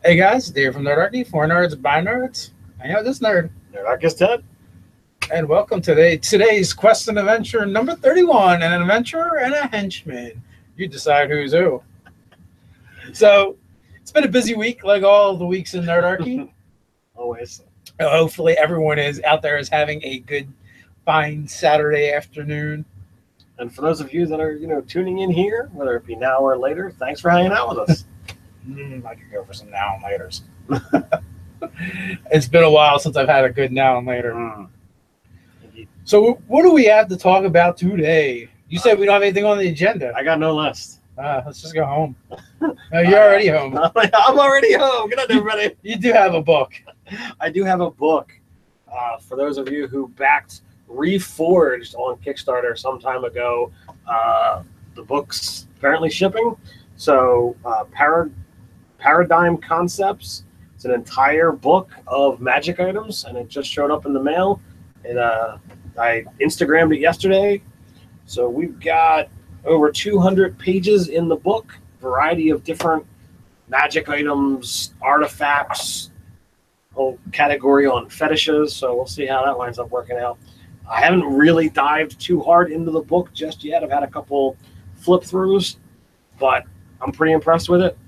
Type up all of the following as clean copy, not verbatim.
Hey guys, Dave from Nerdarchy, for nerds by nerds. I know this nerd. Nerdarchy's Ted. And welcome to today's quest and adventure number 31, an adventurer and a henchman. You decide who's who. So, it's been a busy week, like all the weeks in Nerdarchy. Always. Hopefully everyone is out there is having a good, fine Saturday afternoon. And for those of you that are, tuning in here, whether it be now or later, thanks for hanging out with us. I could go for some now and laters. It's been a while since I've had a good now and later. So what do we have to talk about today? You said we don't have anything on the agenda. I got no list. Let's just go home. No, you're already home. I'm already home. Good night, everybody. You do have a book. I do have a book. For those of you who backed Reforged on Kickstarter some time ago, the book's apparently shipping. So Paradigm Concepts. It's an entire book of magic items, and it just showed up in the mail. And I Instagrammed it yesterday. So we've got over 200 pages in the book, variety of different magic items, artifacts, whole category on fetishes. So we'll see how that winds up working out. I haven't really dived too hard into the book just yet. I've had a couple flip throughs, but I'm pretty impressed with it.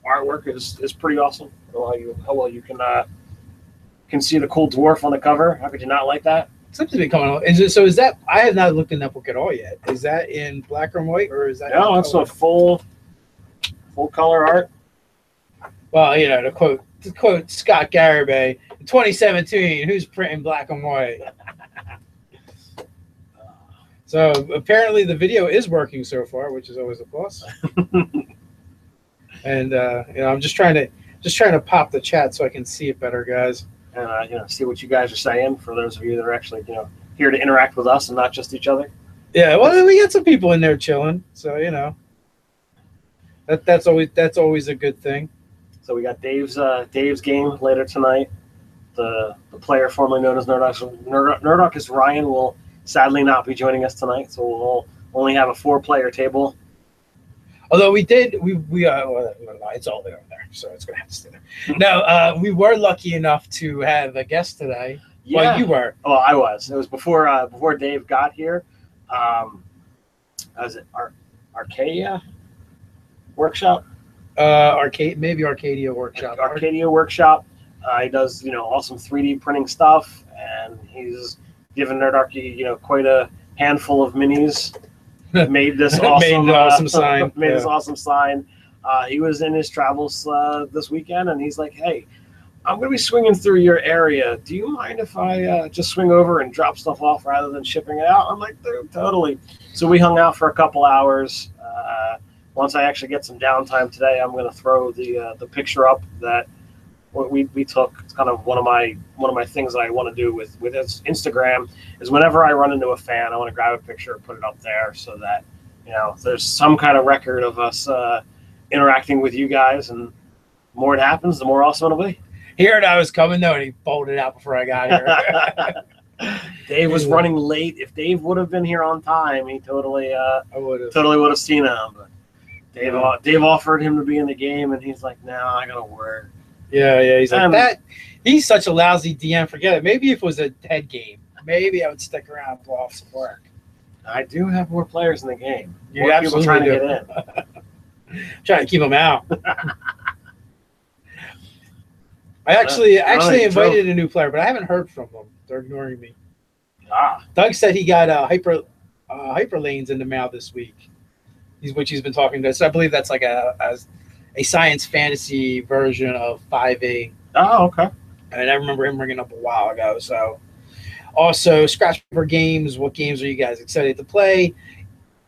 Artwork is pretty awesome. How well you can see the cool dwarf on the cover. How could you not like that? Something's been coming on. Is that? I have not looked in that book at all yet. Is that in black and white, or is that? No, it's a full color art. Well, to quote Scott Garibay, in 2017, who's printing black and white? So apparently the video is working so far, which is always a plus. And I'm just trying to pop the chat so I can see it better, guys. And see what you guys are saying, for those of you that are actually here to interact with us and not just each other. Yeah, well, we got some people in there chilling, so that's always a good thing. So we got Dave's game later tonight. The player formerly known as Nerdarchy Ryan will sadly not be joining us tonight, so we'll only have a 4-player table. Although we it's all over there, so it's gonna have to stay there. No, we were lucky enough to have a guest today. Yeah. Well, you were. Oh, I was. It was before Dave got here. Was it Arcadia Workshop? Maybe Arcadia Workshop. Arcadia Workshop. He does awesome 3D printing stuff, and he's given Nerdarchy quite a handful of minis. Made this awesome sign. This awesome sign. He was in his travels this weekend, and he's like, "Hey, I'm going to be swinging through your area. Do you mind if I just swing over and drop stuff off rather than shipping it out?" I'm like, "Dude, totally." So we hung out for a couple hours. Once I actually get some downtime today, I'm going to throw the picture up that we took. It's kind of one of my things that I want to do with his Instagram is whenever I run into a fan, I want to grab a picture and put it up there so that there's some kind of record of us interacting with you guys. And the more it happens, the more awesome it'll be. Here I was coming though, and he folded out before I got here. Dave was running late. If Dave would have been here on time, he totally would have seen him. But Dave offered him to be in the game, and he's like, "No, I gotta work." Yeah. He's like that. He's such a lousy DM. Forget it. Maybe if it was a head game, maybe I would stick around and blow off some work. I do have more players in the game. You absolutely trying do. to get in. Trying to keep them out. I actually invited a new player, but I haven't heard from them. They're ignoring me. Doug said he got hyper lanes in the mail this week. Which he's been talking to. So I believe that's like a science fantasy version of 5e. Oh, okay. And I remember him bringing up a while ago. So, also Scratch Paper games. What games are you guys excited to play?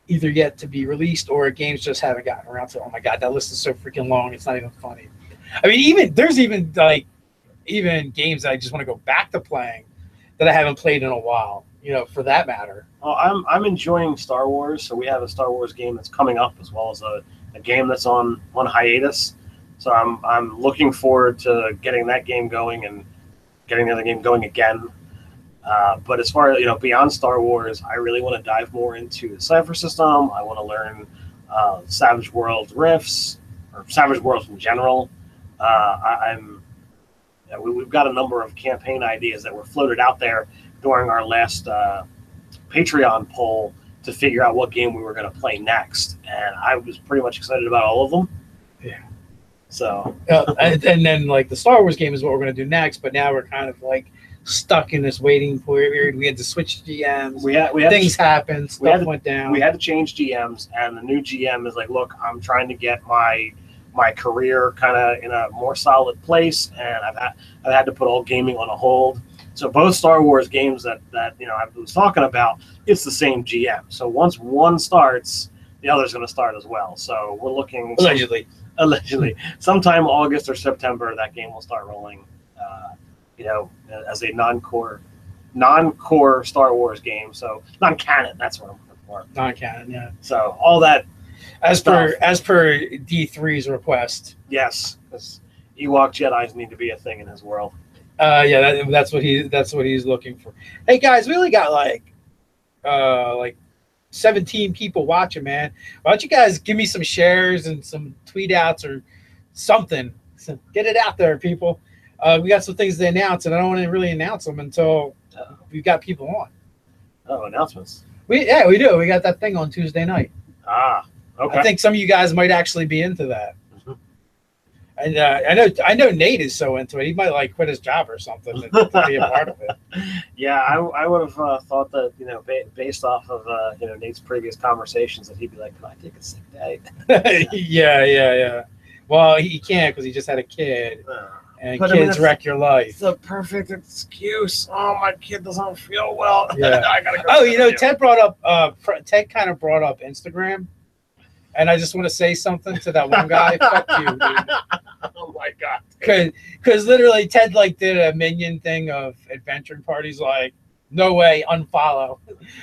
Either yet to be released or games just haven't gotten around to. Oh my god, that list is so freaking long. It's not even funny. I mean, there's even games that I just want to go back to playing that I haven't played in a while. For that matter. Well, I'm enjoying Star Wars. So we have a Star Wars game that's coming up, as well as a game that's on hiatus. So I'm looking forward to getting that game going and getting the other game going again. But as far as beyond Star Wars, I really want to dive more into the Cypher system. I want to learn Savage World riffs, or Savage Worlds in general. I'm. We've got a number of campaign ideas that were floated out there during our last Patreon poll to figure out what game we were going to play next, and I was pretty much excited about all of them. Yeah. So, and then like the Star Wars game is what we're going to do next, but now we're kind of like stuck in this waiting period. We had to switch GMs. We had things happened. Stuff went down. We had to change GMs, and the new GM is like, look, I'm trying to get my career kind of in a more solid place, and I've had to put all gaming on a hold. So both Star Wars games that I was talking about, it's the same GM. So once one starts, the other's going to start as well. So we're looking allegedly sometime August or September, that game will start rolling. As a non-core Star Wars game. So non-canon. That's what I'm looking for. Non-canon, yeah. So all that. As per D3's request. Yes, because Ewok Jedis need to be a thing in his world. That's what he's looking for. Hey guys, we only got like 17 people watching, man. Why don't you guys give me some shares and some tweet outs or something? So get it out there, people. We got some things to announce, and I don't want to really announce them until we've got people on. Oh, announcements. We do. We got that thing on Tuesday night. Ah, okay. I think some of you guys might actually be into that. Mm-hmm. And I know Nate is so into it. He might like quit his job or something to be a part of it. Yeah, I would have thought that based off of Nate's previous conversations that he'd be like, "Can I take a sick day?" Yeah. Well, he can't because he just had a kid. And kids wreck your life. It's the perfect excuse. Oh, my kid doesn't feel well. Yeah. I gotta go. Ted brought up. Ted kind of brought up Instagram, and I just want to say something to that one guy. Fuck you, dude. Oh my god. Because literally, Ted did a minion thing of adventuring parties. Like, no way, unfollow.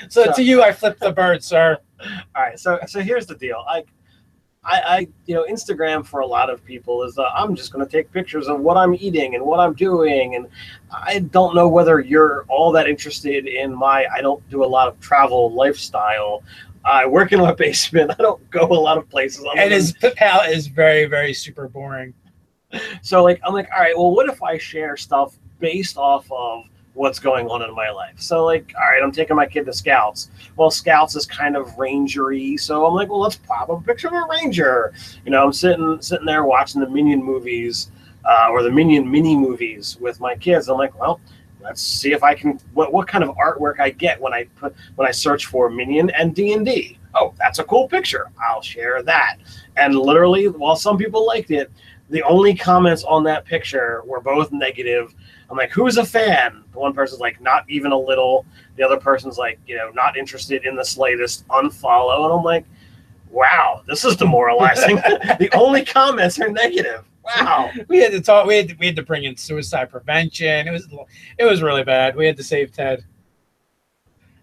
So to you, I flipped the bird, sir. All right. So here's the deal. Instagram for a lot of people is I'm just going to take pictures of what I'm eating and what I'm doing, and I don't know whether you're all that interested in I don't do a lot of travel lifestyle. I work in a basement. I don't go a lot of places. And his palette is very, very super boring. So I'm like, all right, well, what if I share stuff based off of what's going on in my life? So all right, I'm taking my kid to Scouts. Well, Scouts is kind of rangery, so I'm like, well, let's pop up a picture of a ranger. I'm sitting there watching the Minion movies or the Minion mini movies with my kids. I'm like, well, let's see if I can what kind of artwork I get when I search for Minion and D&D. Oh, that's a cool picture. I'll share that. And literally, while some people liked it, the only comments on that picture were both negative. I'm like, who's a fan? The one person's like, not even a little. The other person's like, not interested in the slightest, unfollow. And I'm like, wow, this is demoralizing. The only comments are negative. Wow. We had to talk. We had to bring in suicide prevention. It was really bad. We had to save Ted.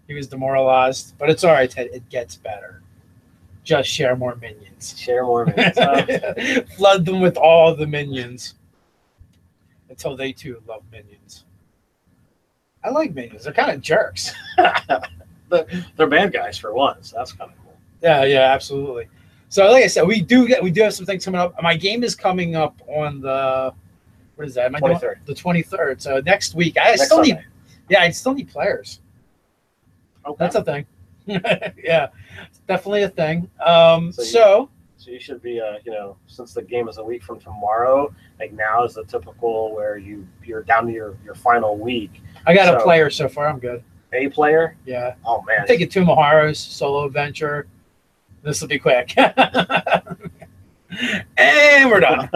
He was demoralized, but it's all right, Ted. It gets better. Just share more minions. Share more minions. Flood them with all the minions until they too love minions. I like minions. They're kind of jerks. They're bad guys for one, so that's kind of cool. Yeah, absolutely. So, like I said, we do have some things coming up. My game is coming up on the 23rd. The 23rd. So next week, I still need players. Okay. That's a thing. Yeah, it's definitely a thing. So you should be, since the game is a week from tomorrow, now is the typical where you're down to your final week. I got a player so far. I'm good. A player? Yeah. Oh man. I'm taking 2 Maharos solo adventure. This will be quick. And we're done.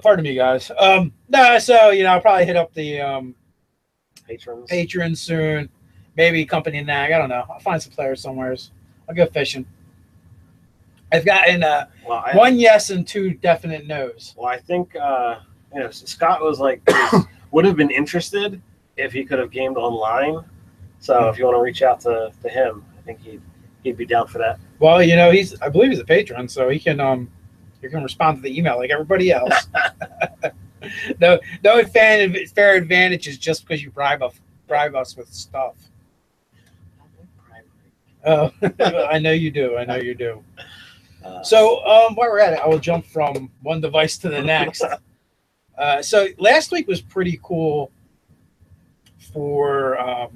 Pardon me, guys. I'll probably hit up the patrons soon. Maybe Company Nag. I don't know. I'll find some players somewhere. I'll go fishing. I've gotten 1 yes and 2 definite no's. Well, I think Scott was would have been interested if he could have gamed online. So if you want to reach out to him, I think he'd be down for that. Well, I believe he's a patron, so he can respond to the email like everybody else. No fair advantages just because you bribe us with stuff. Oh, I know you do. So while we're at it, I will jump from one device to the next. So last week was pretty cool for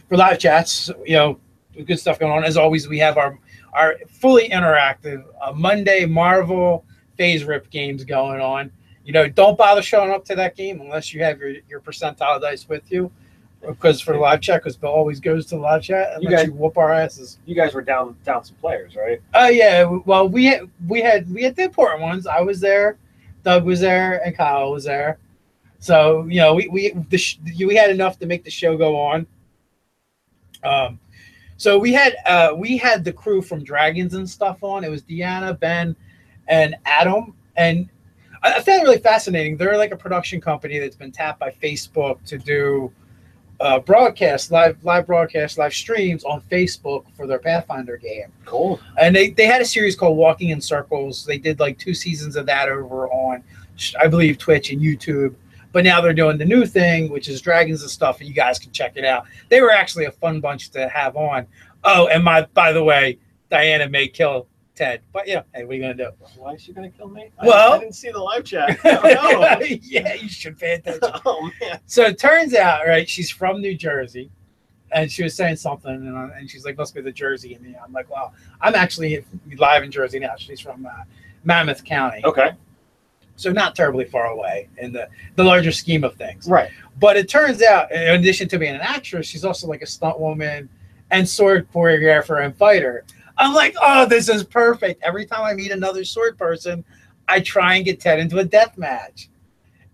live chats. You know, good stuff going on. As always, we have our fully interactive Monday Marvel phase rip games going on. You know, don't bother showing up to that game unless you have your percentile dice with you, because for the live chat, because Bill always goes to the live chat and lets you whoop our asses. You guys were down some players, right? Yeah. Well, we had the important ones. I was there, Doug was there, and Kyle was there. So you know, we had enough to make the show go on. So we had the crew from Dragons and stuff on. It was Deanna, Ben, and Adam, and I found it really fascinating. They're like a production company that's been tapped by Facebook to do live broadcast, live streams on Facebook for their Pathfinder game. Cool. And they had a series called Walking in Circles. They did like 2 seasons of that over on, I believe, Twitch and YouTube. But now they're doing the new thing, which is Dragons and stuff, and you guys can check it out. They were actually a fun bunch to have on. Oh, and by the way, Diana may kill Ted. But yeah, hey, what are you going to do? Why is she going to kill me? Well, I didn't see the live chat. No. Yeah, you should pay attention. Oh, man. So it turns out, right, she's from New Jersey, and she was saying something, and she's like, must be the Jersey in me. I'm like, well, I'm actually live in Jersey now. She's from Mammoth County. Okay. So not terribly far away in the larger scheme of things. Right. But it turns out, in addition to being an actress, she's also like a stunt woman and sword choreographer and fighter. I'm like, oh, this is perfect. Every time I meet another sword person, I try and get Ted into a death match.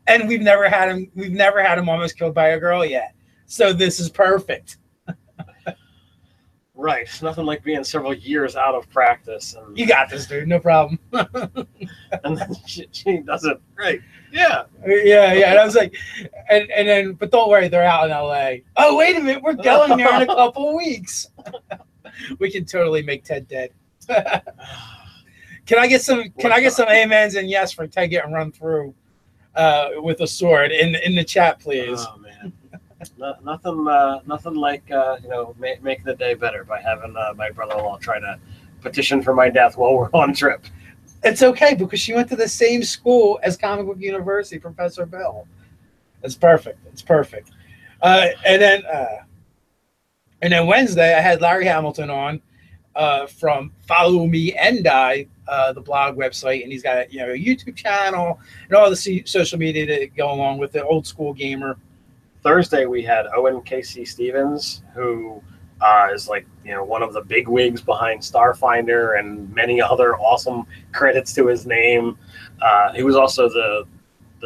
And we've never had him almost killed by a girl yet. So this is perfect. Right. Nothing like being several years out of practice. And you got this, dude. No problem. and then she does it great. Yeah. Yeah. And I was like, and then, but don't worry, they're out in LA. Oh, wait a minute. We're going there in a couple weeks. We can totally make Ted dead. Can I get some amens and yes for Ted getting run through with a sword in the chat, please? Oh, man. Nothing like making the day better by having my brother-in-law try to petition for my death while we're on trip. It's okay because she went to the same school as Comic Book University, Professor Bill. It's perfect. It's perfect. And then Wednesday I had Larry Hamilton on from Follow Me and Die, the blog website, and he's got a YouTube channel and all the social media that go along with it. Old school gamer. Thursday we had Owen Casey Stevens, who is one of the big wigs behind Starfinder and many other awesome credits to his name. He was also the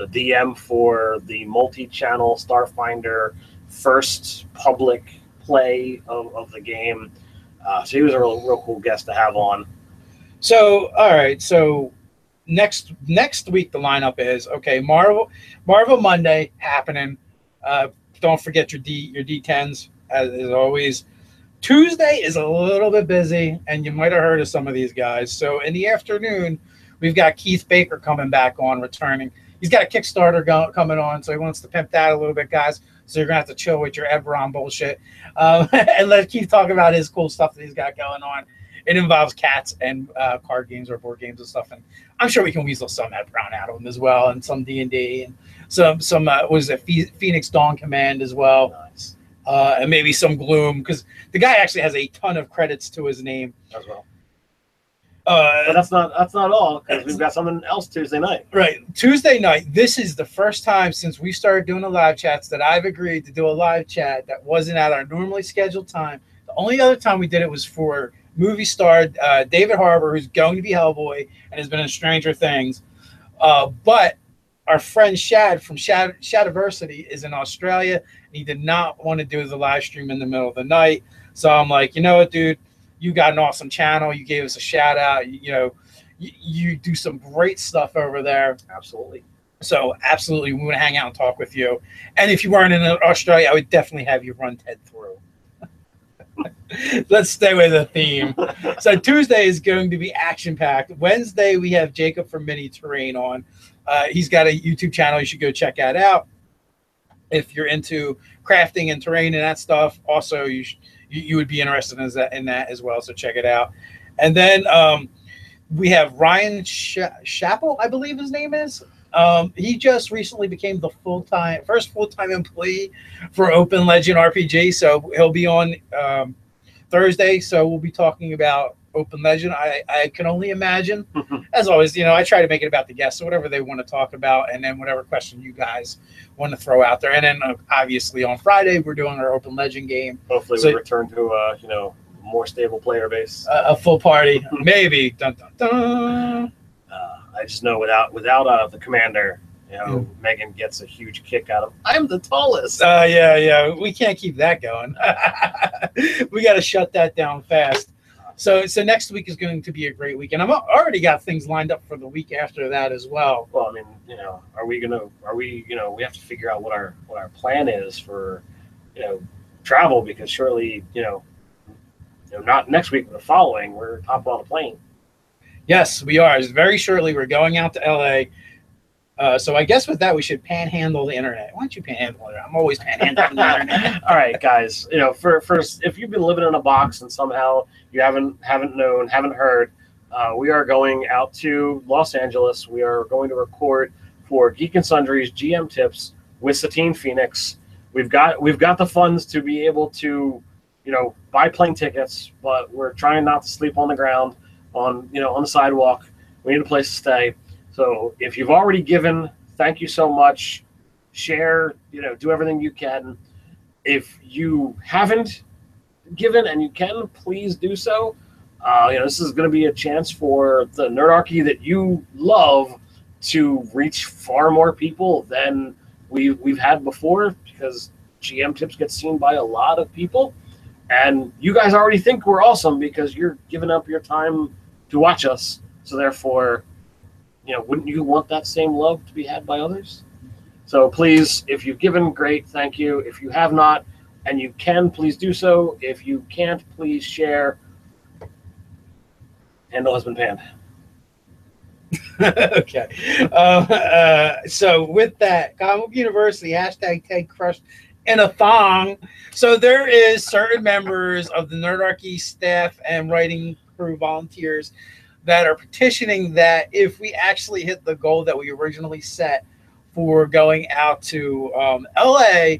DM for the multi-channel Starfinder first public play of the game. So he was a real cool guest to have on. So all right, so next week the lineup is Marvel Monday happening. Don't forget your D10s as always. Tuesday is a little bit busy, and you might have heard of some of these guys. So in the afternoon, we've got Keith Baker coming back on, returning. He's got a Kickstarter coming on, so he wants to pimp that a little bit, guys. So you're gonna have to chill with your Ebron bullshit and let Keith talk about his cool stuff that he's got going on. It involves cats and card games or board games and stuff, and I'm sure we can weasel some Ebron out of him as well, and some D&D and some Phoenix Dawn Command as well. Nice. And maybe some Gloom, because the guy actually has a ton of credits to his name as well. But that's not all, because we've got something else Tuesday night. Right, Tuesday night. This is the first time since we started doing the live chats that I've agreed to do a live chat that wasn't at our normally scheduled time. The only other time we did it was for movie star David Harbour, who's going to be Hellboy and has been in Stranger Things. But our friend Shad from Shadiversity is in Australia, and he did not want to do the live stream in the middle of the night. So I'm like, you know what, dude? You got an awesome channel. You gave us a shout out. You do some great stuff over there. Absolutely. So absolutely, we want to hang out and talk with you. And if you weren't in Australia, I would definitely have you run Ted through. Let's stay with the theme. So Tuesday is going to be action-packed. Wednesday, we have Jacob from Mini Terrain on. He's got a YouTube channel. You should go check that out. If you're into crafting and terrain and that stuff, also you would be interested in that as well. So check it out. And then we have Ryan Chappell, I believe his name is. He just recently became the first full-time employee for Open Legend RPG. So he'll be on Thursday. So we'll be talking about Open Legend. I can only imagine, as always, I try to make it about the guests, so whatever they want to talk about, and then whatever question you guys want to throw out there. And then obviously on Friday we're doing our Open Legend game. Hopefully we return to more stable player base, a full party, maybe. Dun, dun, dun. I just know without the commander, Megan gets a huge kick out of. I'm the tallest. Yeah, we can't keep that going. We got to shut that down fast. So next week is going to be a great week, and I've already got things lined up for the week after that as well. Well, I mean, we have to figure out what our plan is for, travel, because surely, not next week, but the following, we're top on a plane. Yes, we are. Very shortly, we're going out to LA. So I guess with that, we should panhandle the internet. Why don't you panhandle it? I'm always panhandling the internet. All right, guys. First, if you've been living in a box and somehow you haven't heard, we are going out to Los Angeles. We are going to record for Geek and Sundry's GM Tips with Satine Phoenix. We've got the funds to be able to, buy plane tickets, but we're trying not to sleep on the ground, on the sidewalk. We need a place to stay. So if you've already given, thank you so much. Share, do everything you can. If you haven't given and you can, please do so. This is going to be a chance for the Nerdarchy that you love to reach far more people than we've had before, because GM Tips gets seen by a lot of people. And you guys already think we're awesome because you're giving up your time to watch us. So therefore, wouldn't you want that same love to be had by others? So please, if you've given, great, thank you. If you have not, and you can, please do so. If you can't, please share. Handle has been panned. Okay. So with that, Comic Book University, hashtag Ted crushed in a thong. So there is certain members of the Nerdarchy staff and writing crew volunteers that are petitioning that if we actually hit the goal that we originally set for going out to LA,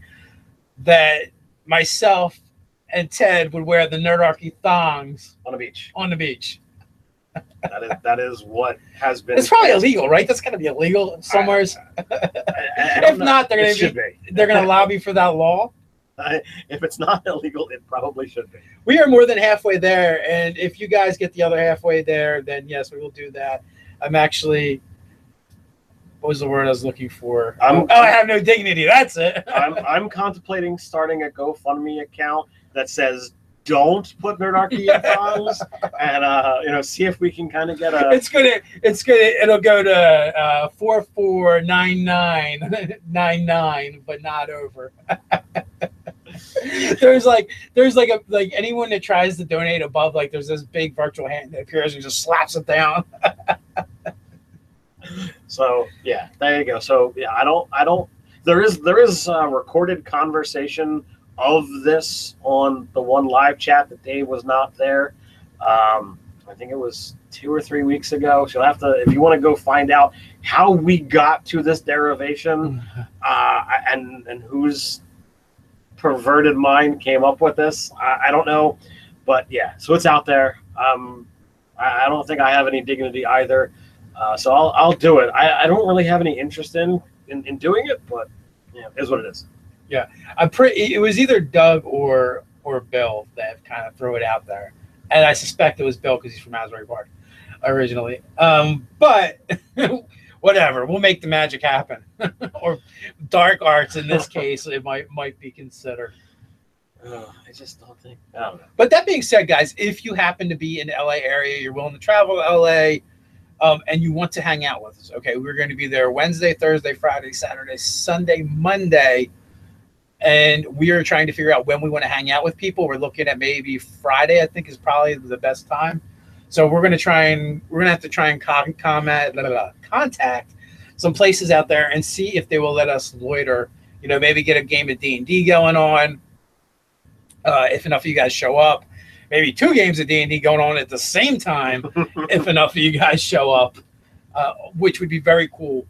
that myself and Ted would wear the Nerdarchy thongs on the beach. On the beach. That is what has been. It's probably illegal, right? That's got to be illegal somewhere. If not, they're going to lobby for that law. If it's not illegal, it probably should be. We are more than halfway there, and if you guys get the other halfway there, then yes, we will do that. I'm actually, what was the word I was looking for? I have no dignity. That's it. I'm contemplating starting a GoFundMe account that says "Don't put Nerdarchy in thongs," and see if we can kind of get a. It'll go to 449999, but not over. There's anyone that tries to donate above, there's this big virtual hand that appears and just slaps it down. So yeah, there you go. So yeah, I don't. There is a recorded conversation of this on the one live chat that Dave was not there. I think it was 2 or 3 weeks ago. So you'll have to, if you want to go find out how we got to this derivation, and whose perverted mind came up with this, I don't know, but yeah, so it's out there. I don't think I have any dignity either, so I'll do it. I don't really have any interest in doing it, but yeah, it is what it is. Yeah, it was either Doug or Bill that kind of threw it out there, and I suspect it was Bill because he's from Asbury Park originally. But whatever, we'll make the magic happen. Or dark arts in this case, it might be considered. I just don't think. I don't know. But that being said, guys, if you happen to be in the LA area, you're willing to travel to LA, and you want to hang out with us, okay, we're going to be there Wednesday, Thursday, Friday, Saturday, Sunday, Monday, and we are trying to figure out when we want to hang out with people. We're looking at maybe Friday, I think, is probably the best time. So we're going to have to try and contact some places out there and see if they will let us loiter. Maybe get a game of D&D going on. If enough of you guys show up, maybe 2 games of D&D going on at the same time if enough of you guys show up, which would be very cool.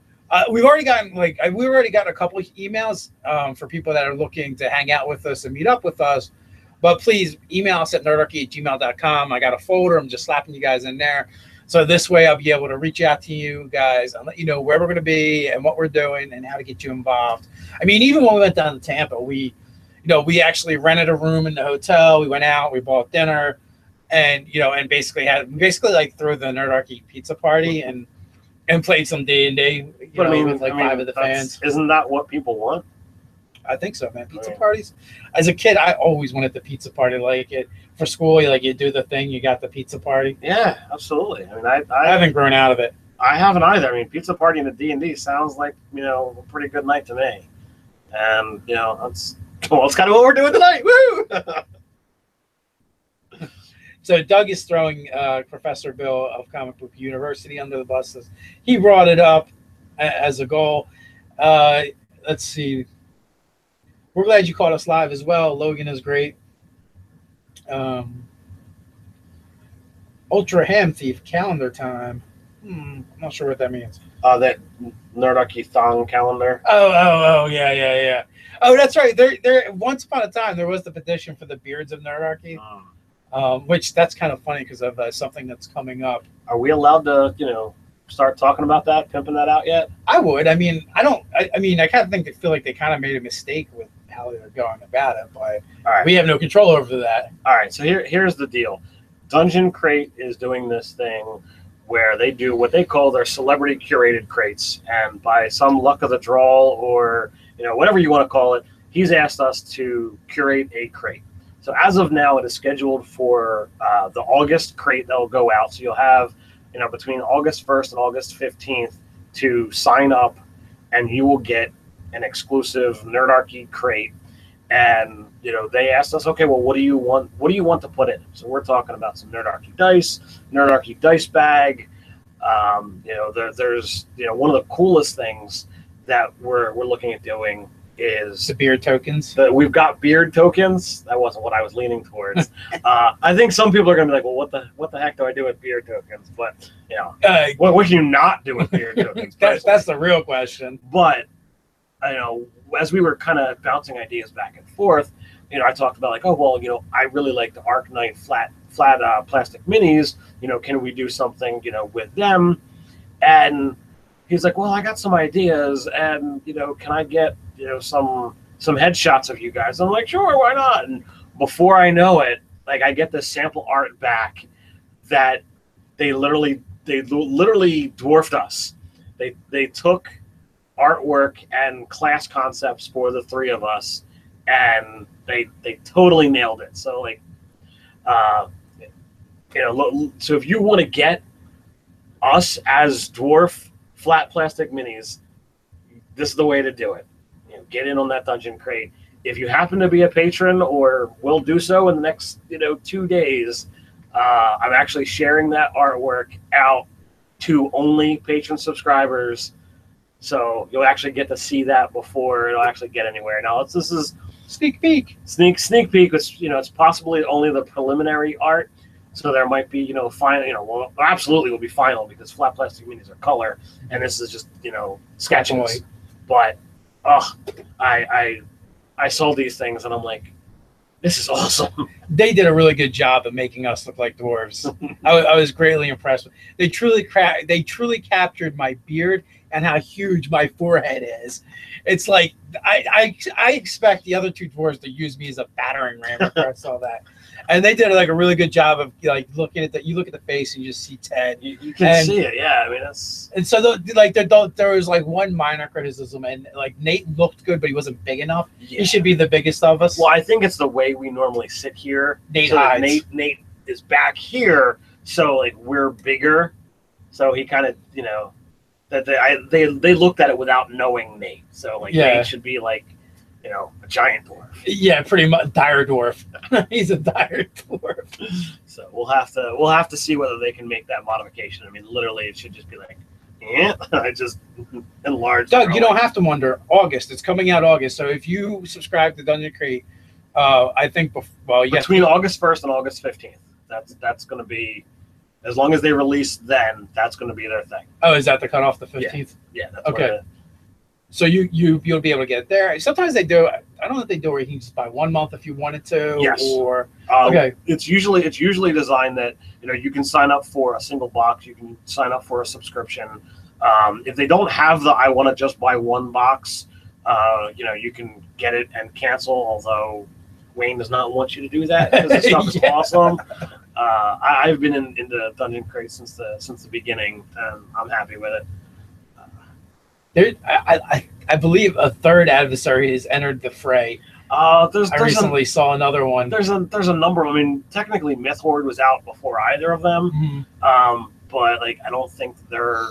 We've already gotten a couple of emails for people that are looking to hang out with us and meet up with us. But please email us at nerdarchy@gmail.com. I got a folder. I'm just slapping you guys in there. So this way I'll be able to reach out to you guys and let you know where we're going to be and what we're doing and how to get you involved. I mean, even when we went down to Tampa, we actually rented a room in the hotel. We went out, we bought dinner, and and basically like threw the Nerdarchy pizza party and played some D&D. But with 5 of the fans. Isn't that what people want? I think so, man. Pizza parties. As a kid, I always wanted the pizza party. Like it for school, you do the thing, you got the pizza party. Yeah, absolutely. I mean, I haven't grown out of it. I haven't either. I mean, pizza party in the D&D sounds like a pretty good night to me. And that's kind of what we're doing tonight. Woo! So Doug is throwing Professor Bill of Comic Book University under the bus. He brought it up as a goal. Let's see. We're glad you caught us live as well. Logan is great. Ultra Ham Thief calendar time. I'm not sure what that means. That Nerdarchy Thong calendar. Oh, yeah. Oh, that's right. There. Once upon a time, there was the petition for the Beards of Nerdarchy, which that's kind of funny because of something that's coming up. Are we allowed to, start talking about that, pimping that out yet? I would. I mean, I don't. I mean, I kind of feel like they kind of made a mistake with how they're going about it, but we have no control over that. All right, so here's the deal. Dungeon Crate is doing this thing where they do what they call their celebrity curated crates, and by some luck of the draw or whatever you want to call it, he's asked us to curate a crate. So as of now, it is scheduled for the August crate that will go out. So you'll have between August 1st and August 15th to sign up, and you will get an exclusive Nerdarchy crate. And they asked us, okay, well, what do you want to put in? So we're talking about some Nerdarchy dice, Nerdarchy dice bag. There's one of the coolest things that we're looking at doing is the beard tokens. We've got beard tokens. That wasn't what I was leaning towards. I think some people are going to be like, well, what the heck do I do with beard tokens? But what can you not do with beard tokens? That's the real question. But as we were kind of bouncing ideas back and forth, I talked about like, oh well, I really like the Arc Knight flat plastic minis. Can we do something with them? And he's like, well, I got some ideas, and can I get some headshots of you guys? I'm like, sure, why not? And before I know it, like I get this sample art back that they literally dwarfed us. They took artwork and class concepts for the 3 of us, and they totally nailed it. So like, so if you want to get us as dwarf flat plastic minis, this is the way to do it. Get in on that Dungeon Crate. If you happen to be a patron or will do so in the next 2 days, I'm actually sharing that artwork out to only patron subscribers. So you'll actually get to see that before it'll actually get anywhere. Now this is sneak peek. Sneak peek. It's possibly only the preliminary art. So there might be final. Well, absolutely will be final because flat plastic minis are color, and this is just sketches. But I saw these things and I'm like, this is awesome. They did a really good job of making us look like dwarves. I was greatly impressed. They truly captured my beard and how huge my forehead is. It's like I expect the other 2 dwarves to use me as a battering ram after I saw that. And they did like a really good job of like looking at you look at the face and you just see Ted. You can see it, yeah. I mean that's. And so there was like one minor criticism, and like Nate looked good, but he wasn't big enough. Yeah. He should be the biggest of us. Well, I think it's the way we normally sit here. Nate hides. Nate is back here, so like we're bigger. So he kind of that they looked at it without knowing Nate. So like Nate should be like a giant dwarf. Yeah, pretty much dire dwarf. He's a dire dwarf. So we'll have to see whether they can make that modification. I mean, literally, it should just be like, I just enlarge. Doug, you don't have to wonder. August, it's coming out August. So if you subscribe to Dungeon Crate I think between August 1st and August 15th. That's going to be, as long as they release then, that's going to be their thing. Oh, is that the cutoff, the 15th? Yeah, that's okay. So you'll be able to get it there. Sometimes they do. I don't know if they do where you can just buy 1 month if you wanted to. Yes. Or okay. It's usually designed that you can sign up for a single box. You can sign up for a subscription. If they don't have the I want to just buy one box, you can get it and cancel. Although Wayne does not want you to do that because the stuff is awesome. I've been in the Dungeon Crate since the beginning, and I'm happy with it. I believe a third adversary has entered the fray. I recently saw another one. There's a number. I mean, technically, Myth Horde was out before either of them, but I don't think they're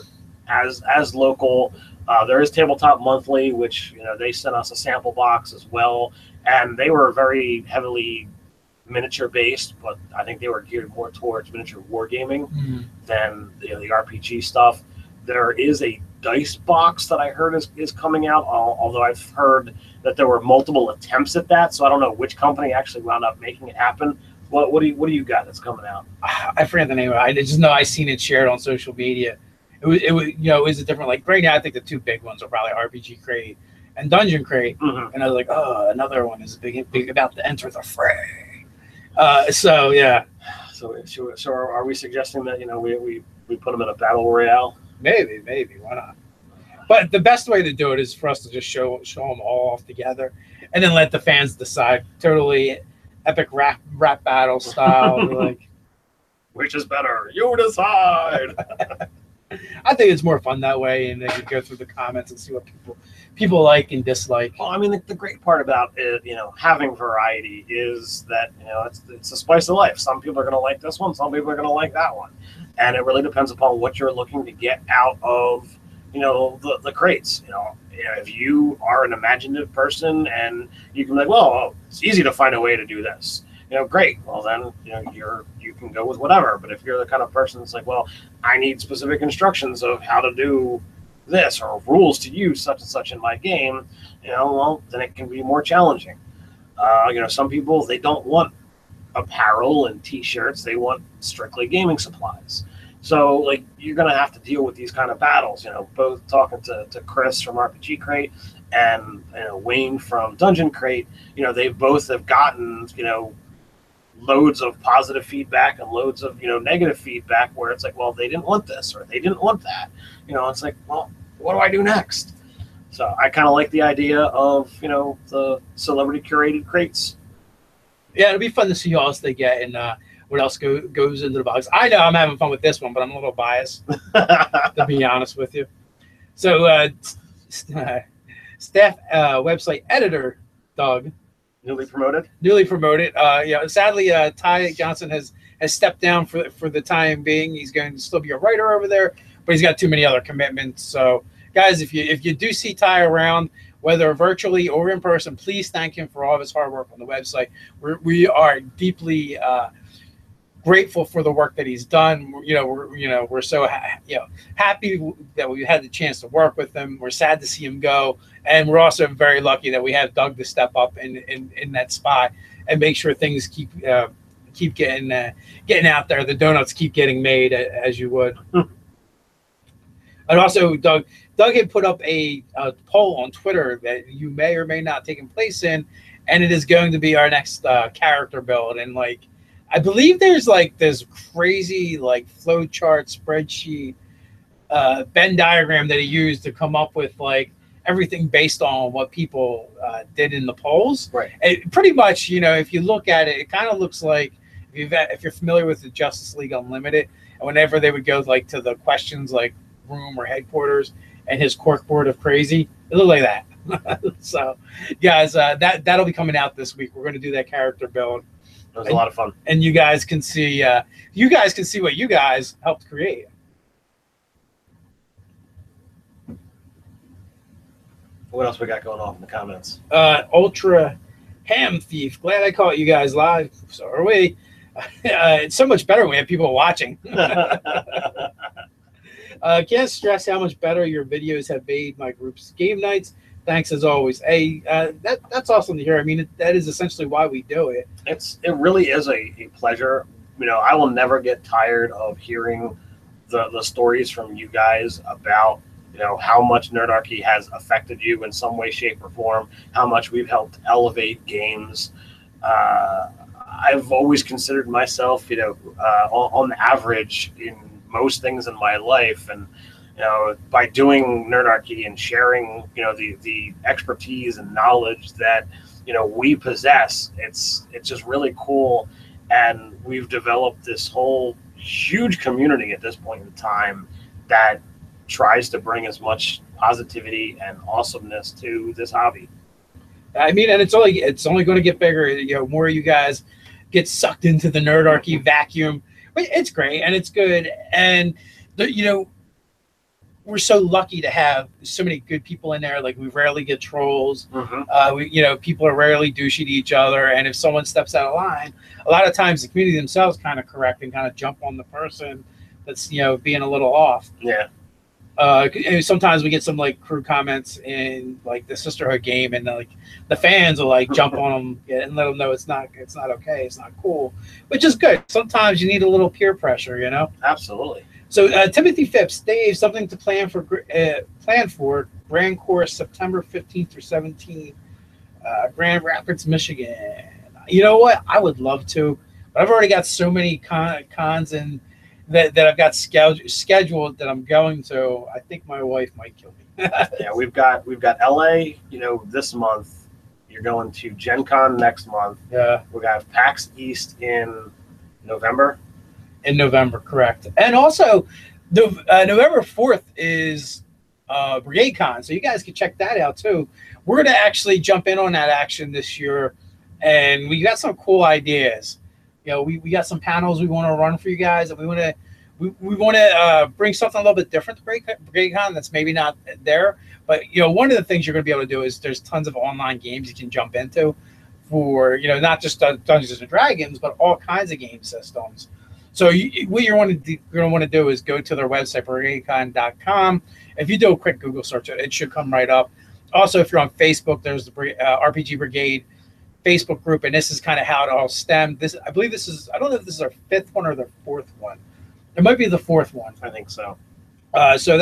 as local. There is Tabletop Monthly, which they sent us a sample box as well, and they were very heavily miniature based, but I think they were geared more towards miniature wargaming than the RPG stuff. There is a dice box that I heard is coming out, although I've heard that there were multiple attempts at that, so I don't know which company actually wound up making it happen. What do you got that's coming out? I forget the name of it. I just know I seen it shared on social media. It was a different, right now I think the two big ones are probably RPG Crate and Dungeon Crate, and I was like, oh, another one is big about to enter the fray. So yeah. So are we suggesting that we put them in a battle royale? Maybe, why not? But the best way to do it is for us to just show them all off together, and then let the fans decide. Totally epic rap battle style. Which is better? You decide. I think it's more fun that way, and they can go through the comments and see what people like and dislike. Well, I mean, the great part about it, having variety is that it's a spice of life. Some people are going to like this one, some people are going to like that one, and it really depends upon what you're looking to get out of the crates. If you are an imaginative person and you can be like, well, it's easy to find a way to do this. Great. Well, then, you can go with whatever. But if you're the kind of person that's like, well, I need specific instructions of how to do this or rules to use such and such in my game, well, then it can be more challenging. Some people, they don't want apparel and T-shirts. They want strictly gaming supplies. So, you're going to have to deal with these kind of battles. Both talking to Chris from RPG Crate and Wayne from Dungeon Crate. They both have gotten loads of positive feedback and loads of negative feedback where it's like, well, they didn't want this or they didn't want that. It's like, well, what do I do next? So I kind of like the idea of the celebrity curated crates. Yeah, it'll be fun to see who else they get and what else goes into the box. I know I'm having fun with this one, but I'm a little biased to be honest with you. So staff website editor Doug. Newly promoted. Sadly, Ty Johnson has stepped down for the time being. He's going to still be a writer over there, but he's got too many other commitments. So, guys, if you do see Ty around, whether virtually or in person, please thank him for all of his hard work on the website. We are deeply grateful for the work that he's done. We're so happy that we had the chance to work with him. We're sad to see him go. And we're also very lucky that we have Doug to step up in that spot and make sure things keep getting out there. The donuts keep getting made as you would. And also, Doug had put up a poll on Twitter that you may or may not taken place in, and it is going to be our next character build. And I believe there's this crazy flow chart spreadsheet Venn diagram that he used to come up with everything based on what people did in the polls. Right. It, pretty much, if you look at it, it kind of looks like if you're familiar with the Justice League Unlimited, and whenever they would go to the questions room or headquarters and his corkboard of crazy, it looked like that. So, guys, that'll be coming out this week. We're going to do that character build. It was a lot of fun, and you guys can see what you guys helped create. What else we got going on in the comments? Ultra Ham Thief. Glad I caught you guys live. So are we. It's so much better when we have people watching. Can't stress how much better your videos have made my group's game nights. Thanks as always. Hey, that's awesome to hear. I mean, that is essentially why we do it. It really is a pleasure. You know, I will never get tired of hearing the stories from you guys about, you know, how much Nerdarchy has affected you in some way, shape, or form, how much we've helped elevate games. I've always considered myself, you know, on average in most things in my life. And, you know, by doing Nerdarchy and sharing, you know, the expertise and knowledge that, you know, we possess, it's just really cool. And we've developed this whole huge community at this point in time that tries to bring as much positivity and awesomeness to this hobby. I mean, and it's only going to get bigger. You know, more of you guys get sucked into the Nerdarchy vacuum. But it's great and it's good. And you know, we're so lucky to have so many good people in there. Like, we rarely get trolls. You know, people are rarely douchey to each other. And if someone steps out of line, a lot of times the community themselves kind of correct and kind of jump on the person that's, you know, being a little off. Yeah. Sometimes we get some like crew comments in like the Sisterhood game, and like the fans will like jump on them and let them know it's not okay, it's not cool, which is good. Sometimes you need a little peer pressure, you know. Absolutely. So Timothy Phipps, Dave, something to plan for Grand Course September 15th through 17th, Grand Rapids, Michigan. You know what? I would love to, but I've already got so many cons and that I've got scheduled that I'm going to. I think my wife might kill me. Yeah, we've got LA, you know, this month. You're going to Gen Con next month. Yeah. We got PAX East in November. In November, correct. And also, November 4th is Brigade Con, so you guys can check that out too. We're going to actually jump in on that action this year, and we got some cool ideas. You know, we got some panels we want to run for you guys, and we want to bring something a little bit different to Brigade Con that's maybe not there. But, you know, one of the things you're going to be able to do is there's tons of online games you can jump into for, you know, not just Dungeons and Dragons, but all kinds of game systems. So what you're going to want to do is go to their website, brigadecon.com. If you do a quick Google search, it should come right up. Also, if you're on Facebook, there's the RPG Brigade Facebook group, and this is kind of how it all stemmed. I believe this is, I don't know if this is our 5th one or the 4th one. It might be the 4th one. I think so. So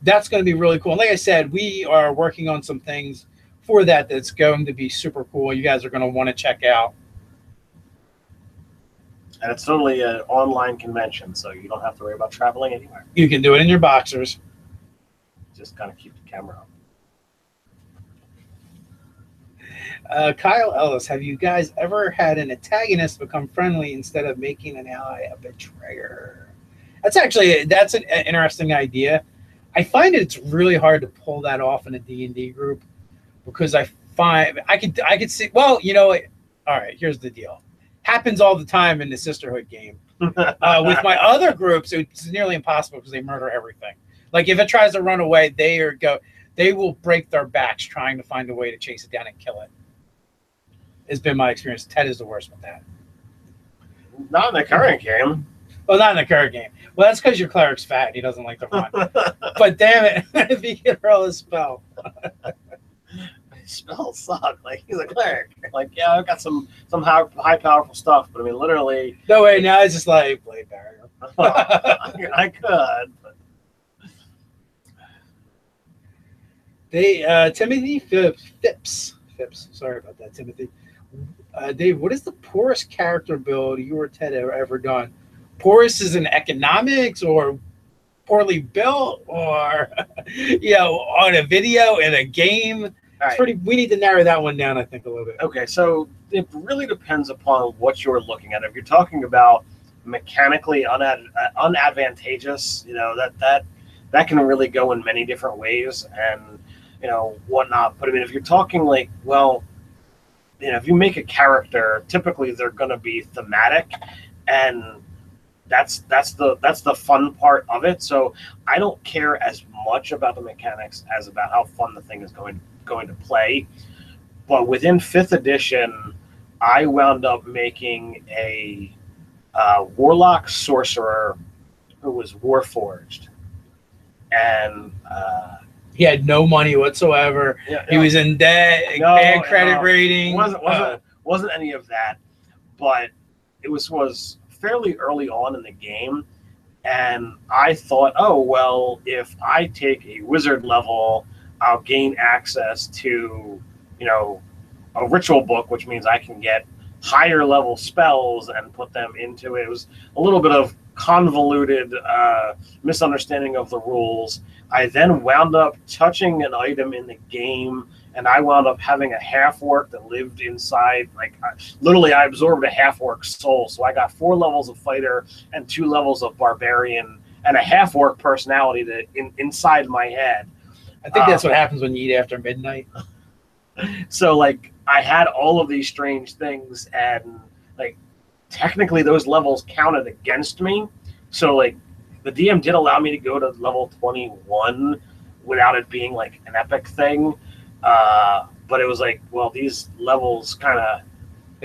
that's going to be really cool. And like I said, we are working on some things for that's going to be super cool. You guys are going to want to check out. And it's totally an online convention, so you don't have to worry about traveling anywhere. You can do it in your boxers. Just kind of keep the camera up. Kyle Ellis, have you guys ever had an antagonist become friendly instead of making an ally a betrayer? That's an interesting idea. I find it's really hard to pull that off in a D&D group because I find I could see. Well, you know, all right. Here's the deal. Happens all the time in the Sisterhood game. With my other groups, it's nearly impossible because they murder everything. Like if it tries to run away, they will break their backs trying to find a way to chase it down and kill it. It's been my experience. Ted is the worst with that. Not in the current game. Well, not in the current game. Well, that's because your cleric's fat and he doesn't like to run. But damn it, if he can roll a spell. Spells suck. Like, he's a cleric. Like, yeah, I've got some high powerful stuff, but I mean, literally. No way. Now it's just like blade barrier. I could. But. Timothy Phipps. Sorry about that, Timothy. Dave, what is the poorest character build you or Ted ever done? Poorest is in economics or poorly built or, you know, on a video in a game? Right. We need to narrow that one down, I think, a little bit. Okay, so it really depends upon what you're looking at. If you're talking about mechanically unadvantageous, you know, that can really go in many different ways and, you know, whatnot. But I mean, if you're talking like, well, you know, if you make a character, typically they're going to be thematic, and that's the fun part of it. So I don't care as much about the mechanics as about how fun the thing is going to play. But within 5th edition, I wound up making a warlock sorcerer who was warforged, and He had no money whatsoever. Yeah, he was in debt, bad credit rating. Wasn't any of that, but it was fairly early on in the game, and I thought, oh well, if I take a wizard level, I'll gain access to, a ritual book, which means I can get higher level spells and put them into it. It was a little bit of convoluted misunderstanding of the rules. I then wound up touching an item in the game, and I wound up having a half-orc that lived inside. Literally, I absorbed a half-orc soul, so I got 4 levels of fighter and 2 levels of barbarian and a half-orc personality that inside my head. I think that's what happens when you eat after midnight. So, I had all of these strange things, and, technically those levels counted against me. So, the DM did allow me to go to level 21 without it being, an epic thing. But it was well, these levels kind of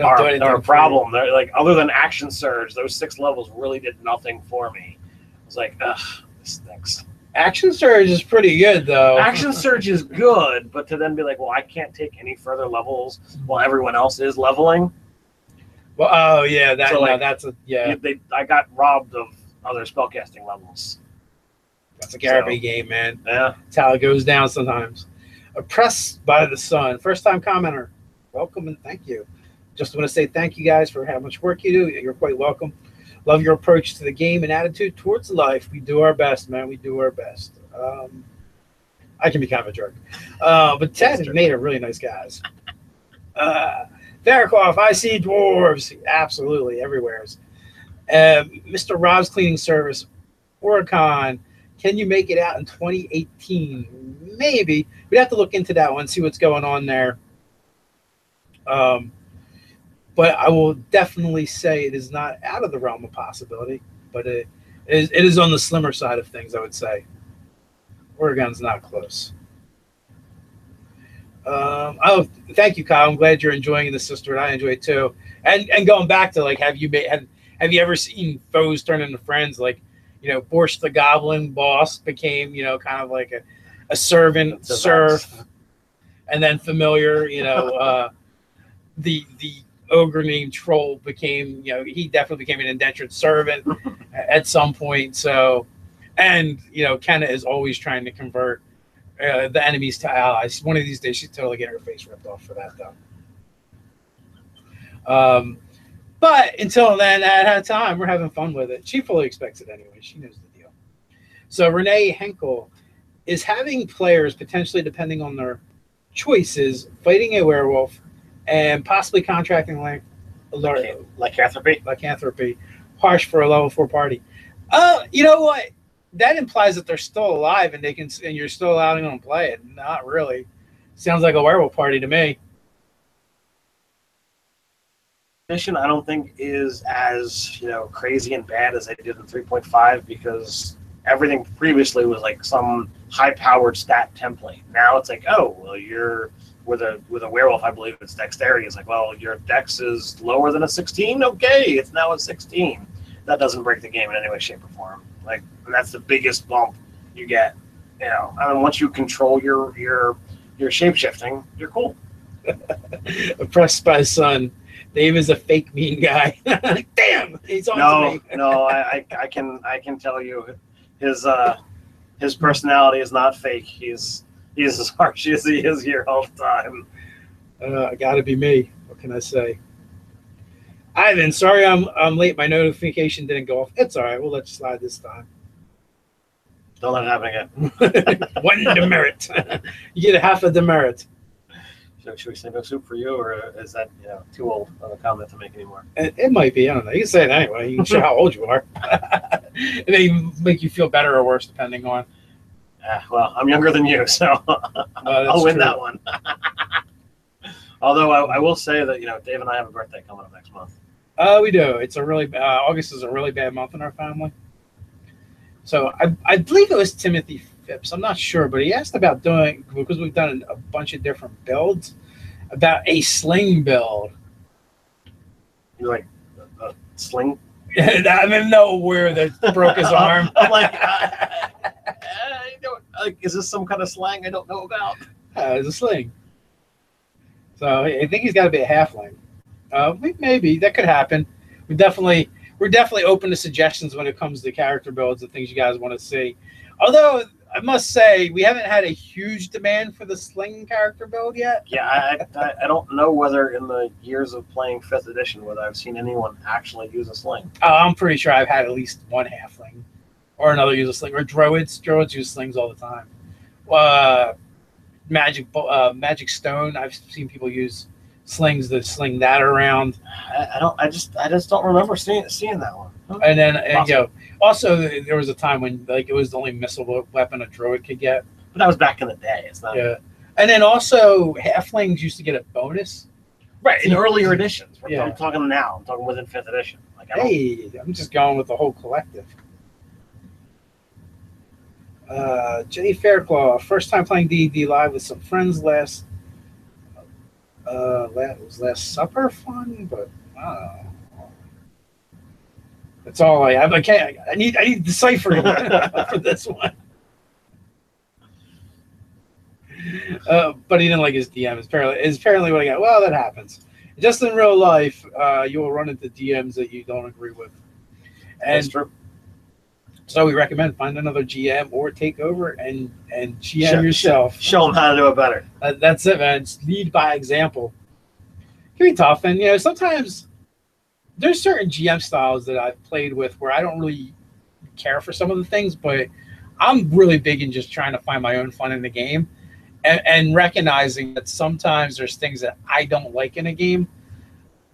are a problem. They're, other than Action Surge, those 6 levels really did nothing for me. I was ugh, this stinks. Action Surge is pretty good, though. Action Surge is good, but to then be well, I can't take any further levels while everyone else is leveling. Well, oh yeah, I got robbed of other spellcasting levels. That's a Garibaldi game, man. Yeah, that's how it goes down sometimes. Oppressed by the Sun, first-time commenter. Welcome and thank you. Just want to say thank you guys for how much work you do. You're quite welcome. Love your approach to the game and attitude towards life. We do our best, man. We do our best. I can be kind of a jerk. But Ted and Nate are really nice guys. Varikoff, I see dwarves. Absolutely, everywhere. Mr. Rob's Cleaning Service, Oricon, can you make it out in 2018? Maybe. We'd have to look into that one, see what's going on there. But I will definitely say it is not out of the realm of possibility, but it is on the slimmer side of things, I would say. Oregon's not close. Oh, thank you, Kyle. I'm glad you're enjoying the Sisterhood. I enjoy it too. And going back to have you ever seen foes turn into friends? Borsch the Goblin boss became kind of like a servant, serf, and then familiar. The ogre named Troll became, he definitely became an indentured servant at some point. So, and Kenna is always trying to convert the enemies to allies. One of these days, she's totally getting her face ripped off for that, though. But until then, at that time, we're having fun with it. She fully expects it anyway. She knows the deal. So Renee Henkel is having players potentially, depending on their choices, fighting a werewolf and possibly contracting lycanthropy, harsh for a level 4 party. You know what? That implies that they're still alive and you're still allowing them to play it. Not really. Sounds like a werewolf party to me. I don't think is as crazy and bad as they did in 3.5 because everything previously was some high-powered stat template. Now it's oh well, you're with a werewolf, I believe it's dexterity. It's well, your dex is lower than a 16. Okay, it's now a 16. That doesn't break the game in any way, shape, or form. And that's the biggest bump you get. Once you control your shape-shifting, you're cool. Oppressed by Sun. Dave is a fake mean guy. Damn, he's on to me. No, I can tell you, his personality is not fake. He's as harsh as he is here all the time. Gotta be me. What can I say? Ivan, sorry I'm late. My notification didn't go off. It's all right. We'll let you slide this time. Don't let it happen again. 1 demerit. You get half a demerit. Should we say no soup for you, or is that too old of a comment to make anymore? It might be. I don't know. You can say it anyway. You can show how old you are. It may make you feel better or worse depending on. Well, I'm younger than you, so I'll win that one. Although I will say that Dave and I have a birthday coming up next month. We do. It's a really August is a really bad month in our family. So I believe it was Timothy Phipps. I'm not sure, but he asked about doing, because we've done a bunch of different builds, about a sling build. You like a sling? I didn't know where that broke his arm. I'm like, is this some kind of slang I don't know about? It's a sling. So I think he's got to be a halfling. Maybe that could happen. We're definitely open to suggestions when it comes to character builds and things you guys want to see. Although I must say we haven't had a huge demand for the sling character build yet. Yeah, I don't know whether in the years of playing 5th edition whether I've seen anyone actually use a sling. I'm pretty sure I've had at least one halfling or another use a sling, or druids. Druids use slings all the time. Magic stone. I've seen people use slings to sling that around. I just don't remember seeing that one. And then also there was a time when like it was the only missile weapon a druid could get. But that was back in the day. It's not. Yeah. And then also halflings used to get a bonus. Right, in earlier editions. Yeah. I'm talking now. I'm talking within 5th edition. Like, I'm just going with the whole collective. Jenny Fairclaw, first time playing D&D live with some friends last supper fun, but that's all I have. I need deciphering for this one. But he didn't like his DM. It's apparently what I got. Well, that happens. Just in real life, you will run into DMs that you don't agree with. And that's true. So we recommend find another GM or take over and GM yourself. Show them how to do it better. That's it, man. It's lead by example. It can be tough, and sometimes there's certain GM styles that I've played with where I don't really care for some of the things, but I'm really big in just trying to find my own fun in the game, and recognizing that sometimes there's things that I don't like in a game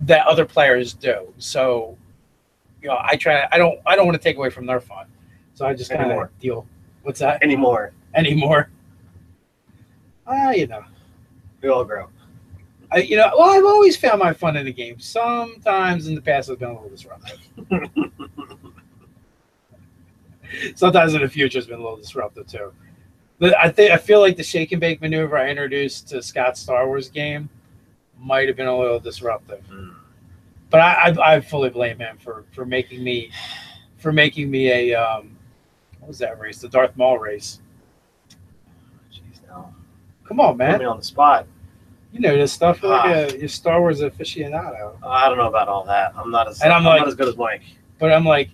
that other players do. So, I try. I don't want to take away from their fun. So I just kind of deal. What's that? Anymore. We all grow. I've always found my fun in the game. Sometimes in the past, it's been a little disruptive. Sometimes in the future, it's been a little disruptive too. I feel like the shake and bake maneuver I introduced to Scott's Star Wars game might have been a little disruptive. But I fully blame him for making me a what was that race? The Darth Maul race. Jeez, no. Come on, man. Put me on the spot. You know this stuff. You're like a Star Wars aficionado. I don't know about all that. I'm not as good as Mike. But I'm like,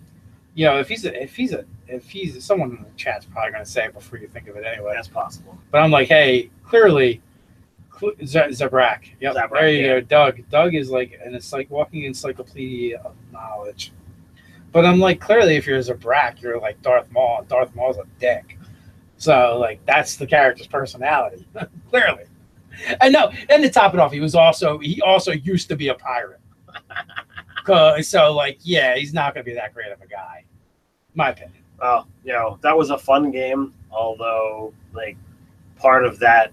if he's someone in the chat's probably gonna say it before you think of it anyway. That's possible. But I'm like, hey, clearly, Zabrak. Yep, Zabrak, there you go. Doug. Doug is like, and it's like walking encyclopedia of knowledge. But I'm like, clearly, if you're Zabrak, you're like Darth Maul. And Darth Maul's a dick. So like, that's the character's personality, clearly. And no, and to top it off, he also used to be a pirate. So like, yeah, he's not gonna be that great of a guy, in my opinion. Well, that was a fun game. Although, like, part of that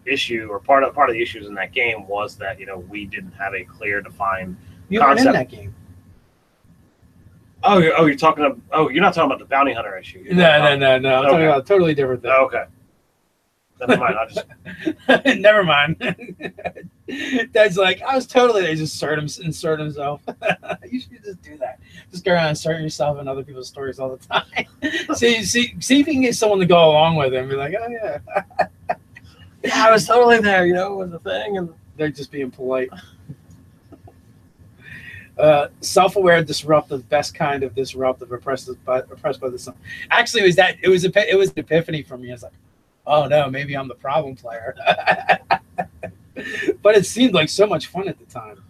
issue, or part of the issues in that game was that we didn't have a clear, defined You weren't in that game. Oh, you're talking about. Oh, you're not talking about the bounty hunter issue. No. I'm talking about a totally different thing. Oh, okay. Never mind. I'll just. Never mind. Dad's like, I was totally. They just insert himself. You should just do that. Just go around inserting yourself in other people's stories all the time. see if you can get someone to go along with him. Be like, oh yeah. Yeah, I was totally there. It was a thing, and they're just being polite. Self-aware, disruptive, best kind of disruptive, oppressed by the sun. Actually, it was an epiphany for me. I was like, oh no, maybe I'm the problem player. But it seemed like so much fun at the time.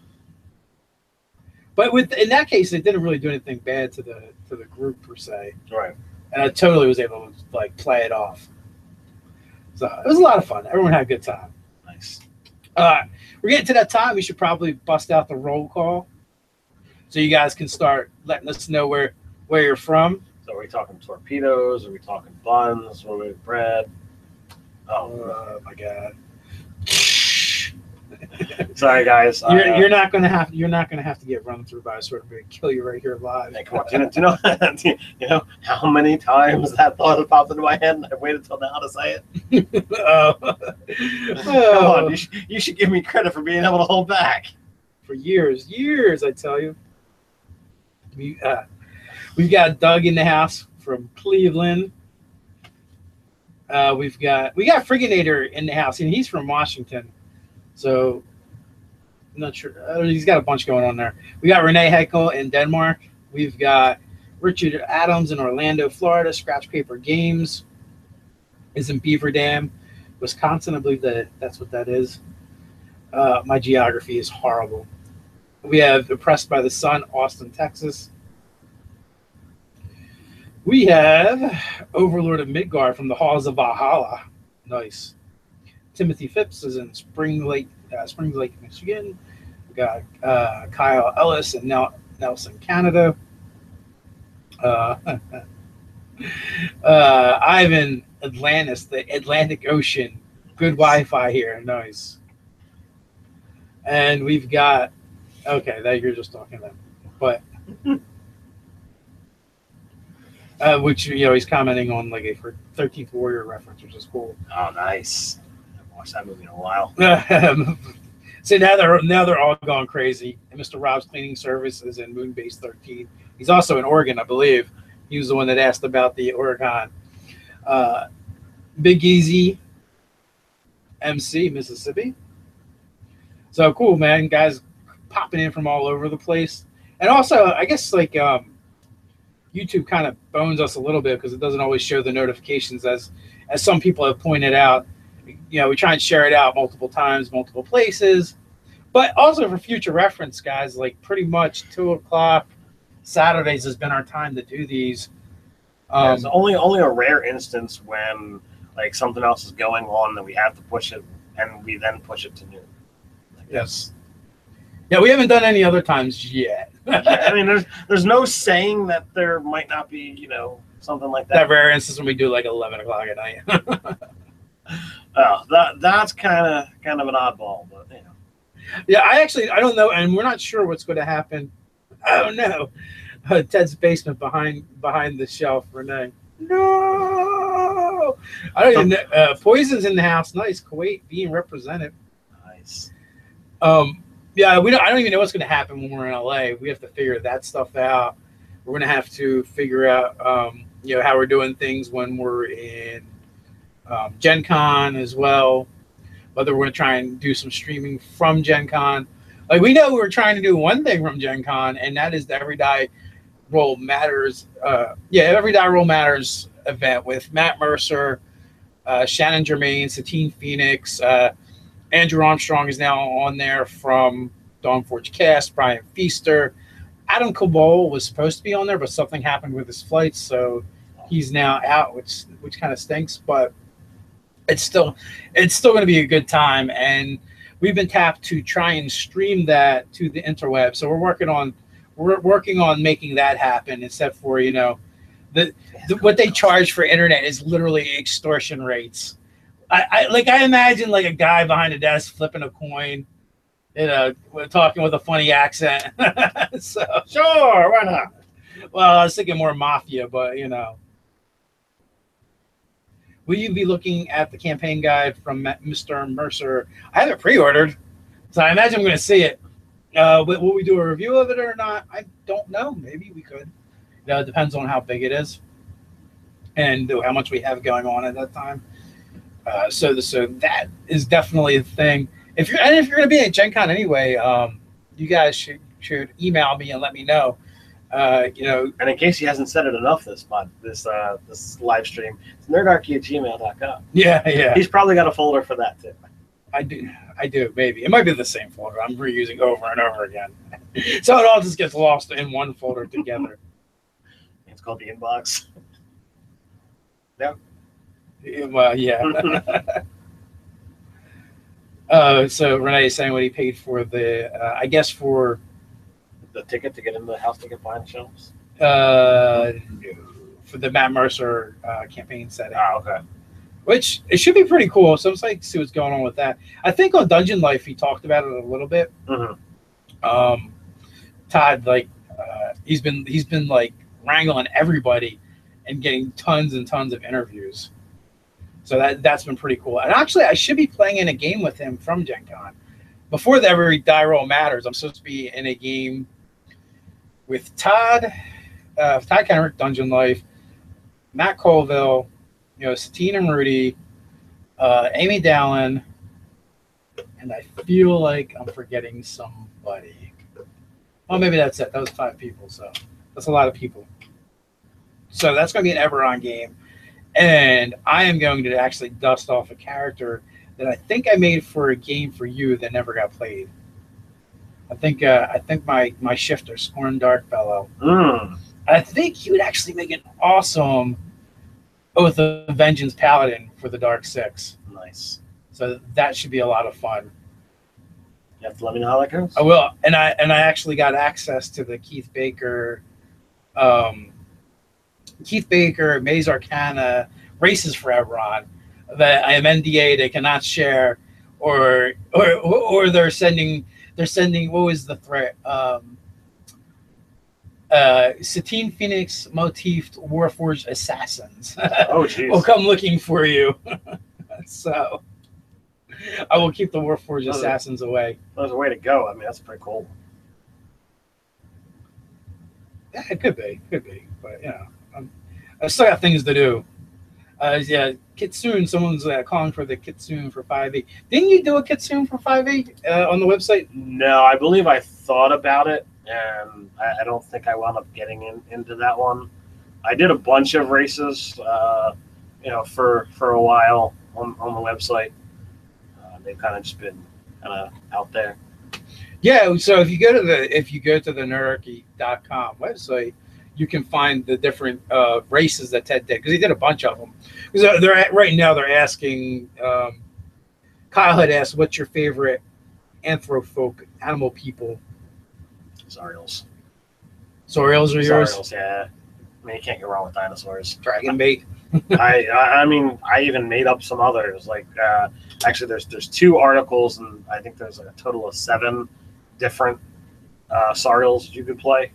But in that case, it didn't really do anything bad to the group per se. Right. And I totally was able to like play it off. So it was a lot of fun. Everyone had a good time. Nice. We're getting to that time. We should probably bust out the roll call, so you guys can start letting us know where you're from. So are we talking torpedoes? Are we talking buns? Are we bread? Oh my God. Sorry, guys. You're not gonna have to get run through by a sword. I'm gonna kill you right here live. Hey, come on. Do you know how many times that thought has popped into my head, and I waited till now to say it? Come on, you should give me credit for being able to hold back. For years, I tell you. We've got Doug in the house from Cleveland. We got Frigginator in the house, and he's from Washington, so I'm not sure. He's got a bunch going on there. We got Renee Heckel in Denmark. We've got Richard Adams in Orlando, Florida. Scratch Paper Games is in Beaver Dam, Wisconsin. I believe that's what that is. My geography is horrible. We have Impressed by the Sun, Austin, Texas. We have Overlord of Midgard from the Halls of Valhalla. Nice. Timothy Phipps is in Springs Lake, Michigan. We got Kyle Ellis in Nelson, Canada. Ivan Atlantis, the Atlantic Ocean. Good Wi-Fi here. Nice. And we've got, okay, that you're just talking about, but which, you know, he's commenting on like a 13th Warrior reference, which is cool. Oh, nice. I haven't watched that movie in a while. So now they're all going crazy. And Mr. Rob's Cleaning Service is in Moonbase 13. He's also in Oregon, I believe. He was the one that asked about the Oregon. Big Easy MC, Mississippi. So cool, man. Guys popping in from all over the place. And also, I guess like YouTube kind of bones us a little bit because it doesn't always show the notifications as some people have pointed out. You know, we try and share it out multiple times, multiple places. But also for future reference, guys, like pretty much 2 o'clock Saturdays has been our time to do these. It's only a rare instance when like something else is going on that we have to push it, and we then push it to noon. Yes. Yeah, we haven't done any other times yet. I mean, there's no saying that there might not be, you know, something like that. That rare instance when we do like 11 o'clock at night. That's kind of an oddball, but you know. Yeah, I don't know, and we're not sure what's going to happen. I don't know. Ted's basement behind the shelf, Renee. No, I don't even know. Poison's in the house. Nice, Kuwait being represented. Nice. Yeah, I don't even know what's going to happen when we're in LA. We have to figure that stuff out. We're going to have to figure out, you know, how we're doing things when we're in Gen Con as well. Whether we're going to try and do some streaming from Gen Con. Like, we know we're trying to do one thing from Gen Con, and that is the Every Die Roll Matters. Every Die Roll Matters event with Matt Mercer, Shannon Germain, Satine Phoenix, Andrew Armstrong is now on there from Dawnforge Cast, Brian Feaster. Adam Cabal was supposed to be on there, but something happened with his flights, so he's now out, which kind of stinks, but it's still going to be a good time. And we've been tapped to try and stream that to the interweb. So we're working on making that happen, except for, you know, what they charge for internet is literally extortion rates. I imagine like a guy behind a desk flipping a coin, you know, talking with a funny accent. So sure, why not? Well, I was thinking more mafia, but you know. Will you be looking at the campaign guide from Mr. Mercer? I have it pre-ordered, so I imagine I'm going to see it. Will we do a review of it or not? I don't know. Maybe we could. You know, it depends on how big it is and how much we have going on at that time. So that is definitely a thing. If you're going to be at Gen Con anyway, you guys should email me and let me know. You know, and in case he hasn't said it enough, this live stream, it's nerdarchy@gmail.com. Yeah. He's probably got a folder for that too. I do. Maybe it might be the same folder. I'm reusing over and over again, so it all just gets lost in one folder together. It's called the inbox. Yep. Well, yeah. So Renee is saying what he paid for the, I guess for the ticket to get into the house ticket behind the shelves. No, for the Matt Mercer campaign setting. Oh, okay. Which it should be pretty cool. So I'm excited to see what's going on with that. I think on Dungeon Life he talked about it a little bit. Mm-hmm. Todd, like, he's been like wrangling everybody and getting tons and tons of interviews. So that's been pretty cool. And actually, I should be playing in a game with him from Gen Con. Before the Every Die Roll Matters, I'm supposed to be in a game with Todd Kenrick, Dungeon Life, Matt Colville, you know, Satine and Rudy, Amy Dallin, and I feel like I'm forgetting somebody. Oh, maybe that's it. That was 5 people, so that's a lot of people. So that's going to be an Eberron game, and I am going to actually dust off a character that I think I made for a game for you that never got played. I think my shifter, Scorn Darkfellow. I think he would actually make an awesome Oath of Vengeance Paladin for the Dark Six. Nice. So that should be a lot of fun. You have to let me know how that goes. I will, and I actually got access to the Keith Baker Maze Arcana races for Eberron that I am NDA they cannot share, or they're sending what was the threat? Satine Phoenix motifed Warforged assassins. Oh, jeez. will come looking for you. So I will keep the Warforged assassins away. There's a way to go. I mean, that's pretty cool. Yeah, it could be, but you know, I still got things to do. Yeah, Kitsune. Someone's calling for the Kitsune for 5e. Didn't you do a Kitsune for 5e on the website? No, I believe I thought about it, and I don't think I wound up getting into that one. I did a bunch of races, you know, for a while on the website. They've kind of just been kind of out there. Yeah, so if you go to the Nerdarchy.com website, you can find the different races that Ted did, because he did a bunch of them. Because right now they're asking. Kyle had asked, "What's your favorite anthrofolk animal people?" Zariels. Zariels are yours. Zariels, yeah. I mean, you can't go wrong with dinosaurs. Dragon bait. I mean, I even made up some others. Like, actually, there's 2 articles, and I think there's like a total of 7 different Zariels you could play,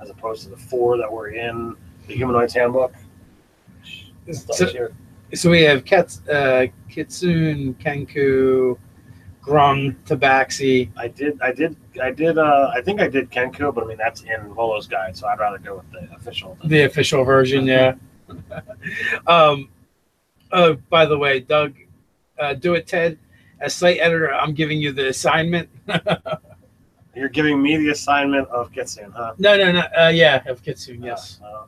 as opposed to the 4 that were in the Humanoids Handbook. So we have Kitsune, Kenku, Grung, Tabaxi. I think I did Kenku, but I mean that's in Volo's guide, so I'd rather go with the official. The official version, yeah. By the way, Doug, do it, Ted. As site editor, I'm giving you the assignment. You're giving me the assignment of Kitsune, huh? No. Yeah, of Kitsune, yes. All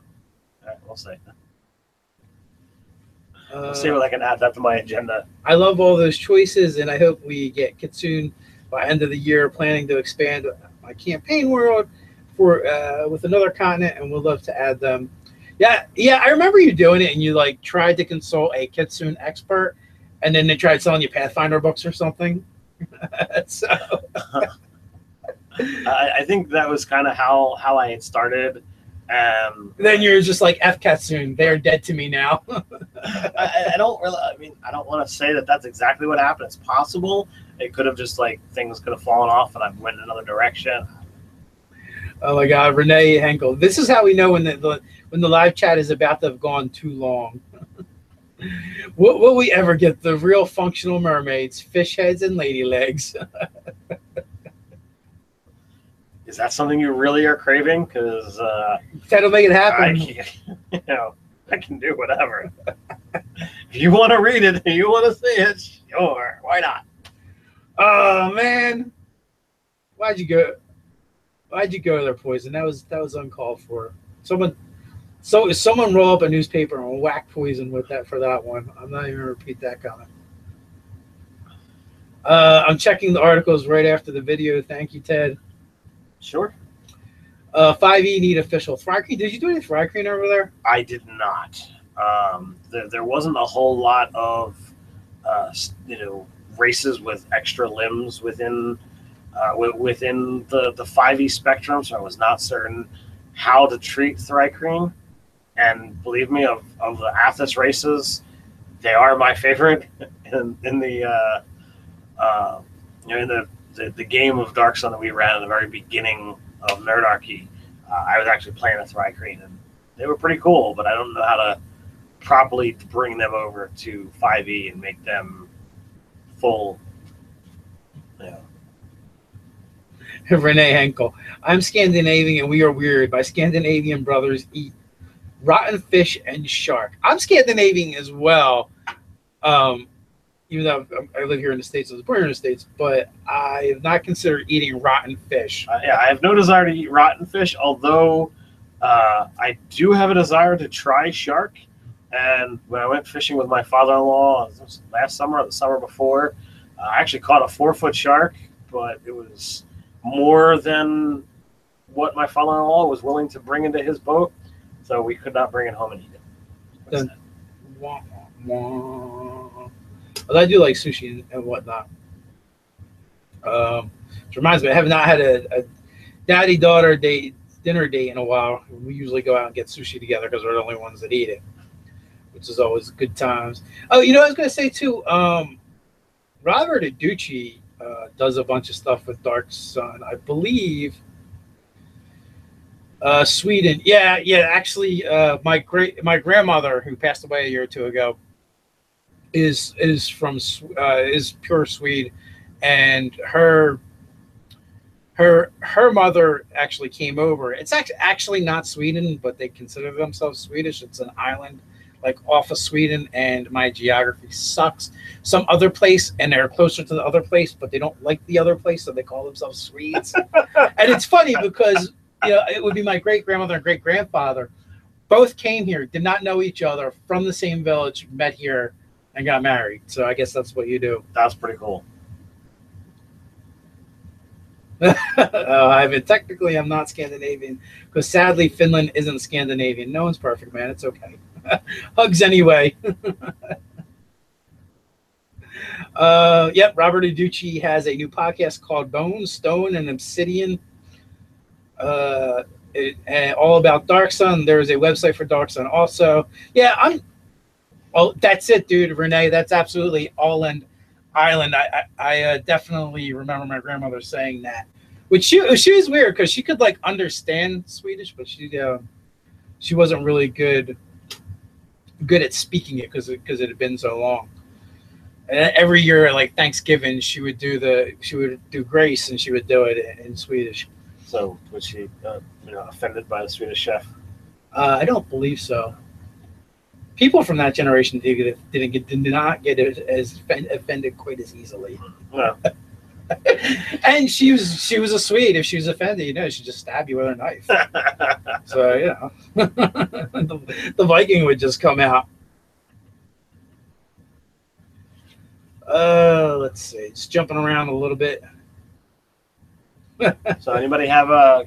right, we'll see. We'll see what I can add that to my agenda. I love all those choices, and I hope we get Kitsune by end of the year. Planning to expand my campaign world for with another continent, and we'd love to add them. Yeah. I remember you doing it, and you like tried to consult a Kitsune expert, and then they tried selling you Pathfinder books or something. So I think that was kind of how I had started. Then you're just like, F Kitsune, they're dead to me now. I don't want to say that that's exactly what happened. It's possible. It could have just like things could have fallen off and I went in another direction. Oh my God, Renee Henkel. This is how we know when the live chat is about to have gone too long. Will we ever get the real functional mermaids, fish heads, and lady legs? Is that something you really are craving? Because that'll make it happen. I can do whatever. If you want to read it, if you want to see it, sure, why not? Oh man, why'd you go there, Poison? That was uncalled for. Someone roll up a newspaper and whack Poison with that for that one. I'm not even gonna repeat that comment. I'm checking the articles right after the video. Thank you, Ted. Sure. 5e need official Thrycreen. Did you do any Thrycreen over there? I did not. There wasn't a whole lot of races with extra limbs within the 5e spectrum, so I was not certain how to treat Thrycreen. And believe me, of the Athos races, they are my favorite in the game of Dark Sun that we ran at the very beginning of Nerdarchy. I was actually playing a Thrycreen, and they were pretty cool, but I don't know how to properly bring them over to 5e and make them full. Renee Henkel. I'm Scandinavian and we are weird. My Scandinavian brothers eat rotten fish and shark. I'm Scandinavian as well. Even though I live here in the States, I was born here in the States, but I have not considered eating rotten fish. Yeah, I have no desire to eat rotten fish, although I do have a desire to try shark. And when I went fishing with my father-in-law last summer or the summer before, I actually caught a 4-foot shark, but it was more than what my father-in-law was willing to bring into his boat, so we could not bring it home and eat it. But I do like sushi and whatnot. Which reminds me, I have not had a daddy-daughter dinner date in a while. We usually go out and get sushi together because we're the only ones that eat it, which is always good times. Oh, you know what I was going to say too? Robert Aducci does a bunch of stuff with Dark Sun. I believe Sweden. Yeah. Actually, my grandmother, who passed away a year or two ago, is pure Swede, and her mother actually came over. It's actually not Sweden, but they consider themselves Swedish. It's an island like off of Sweden, and my geography sucks. Some other place, and they're closer to the other place, but they don't like the other place, so they call themselves Swedes. And it's funny because it would be my great grandmother and great grandfather, both came here, did not know each other, from the same village, met here, and got married. So I guess that's what you do. That's pretty cool. Technically, I'm not Scandinavian because sadly, Finland isn't Scandinavian. No one's perfect, man. It's okay. Hugs anyway. Yep, Robert Aducci has a new podcast called Bone, Stone, and Obsidian. And all about Dark Sun. There is a website for Dark Sun also. Yeah, that's it, dude. Renee, that's absolutely all in Island. I definitely remember my grandmother saying that. Which she was weird because she could like understand Swedish, but she wasn't really good at speaking it because it had been so long. And every year, like Thanksgiving, she would do grace, and she would do it in Swedish. So was she offended by the Swedish chef? I don't believe so. People from that generation did not get as offended quite as easily. No. And she was a Swede. If she was offended, she'd just stab you with her knife. So the Viking would just come out. Let's see. Just jumping around a little bit. So anybody have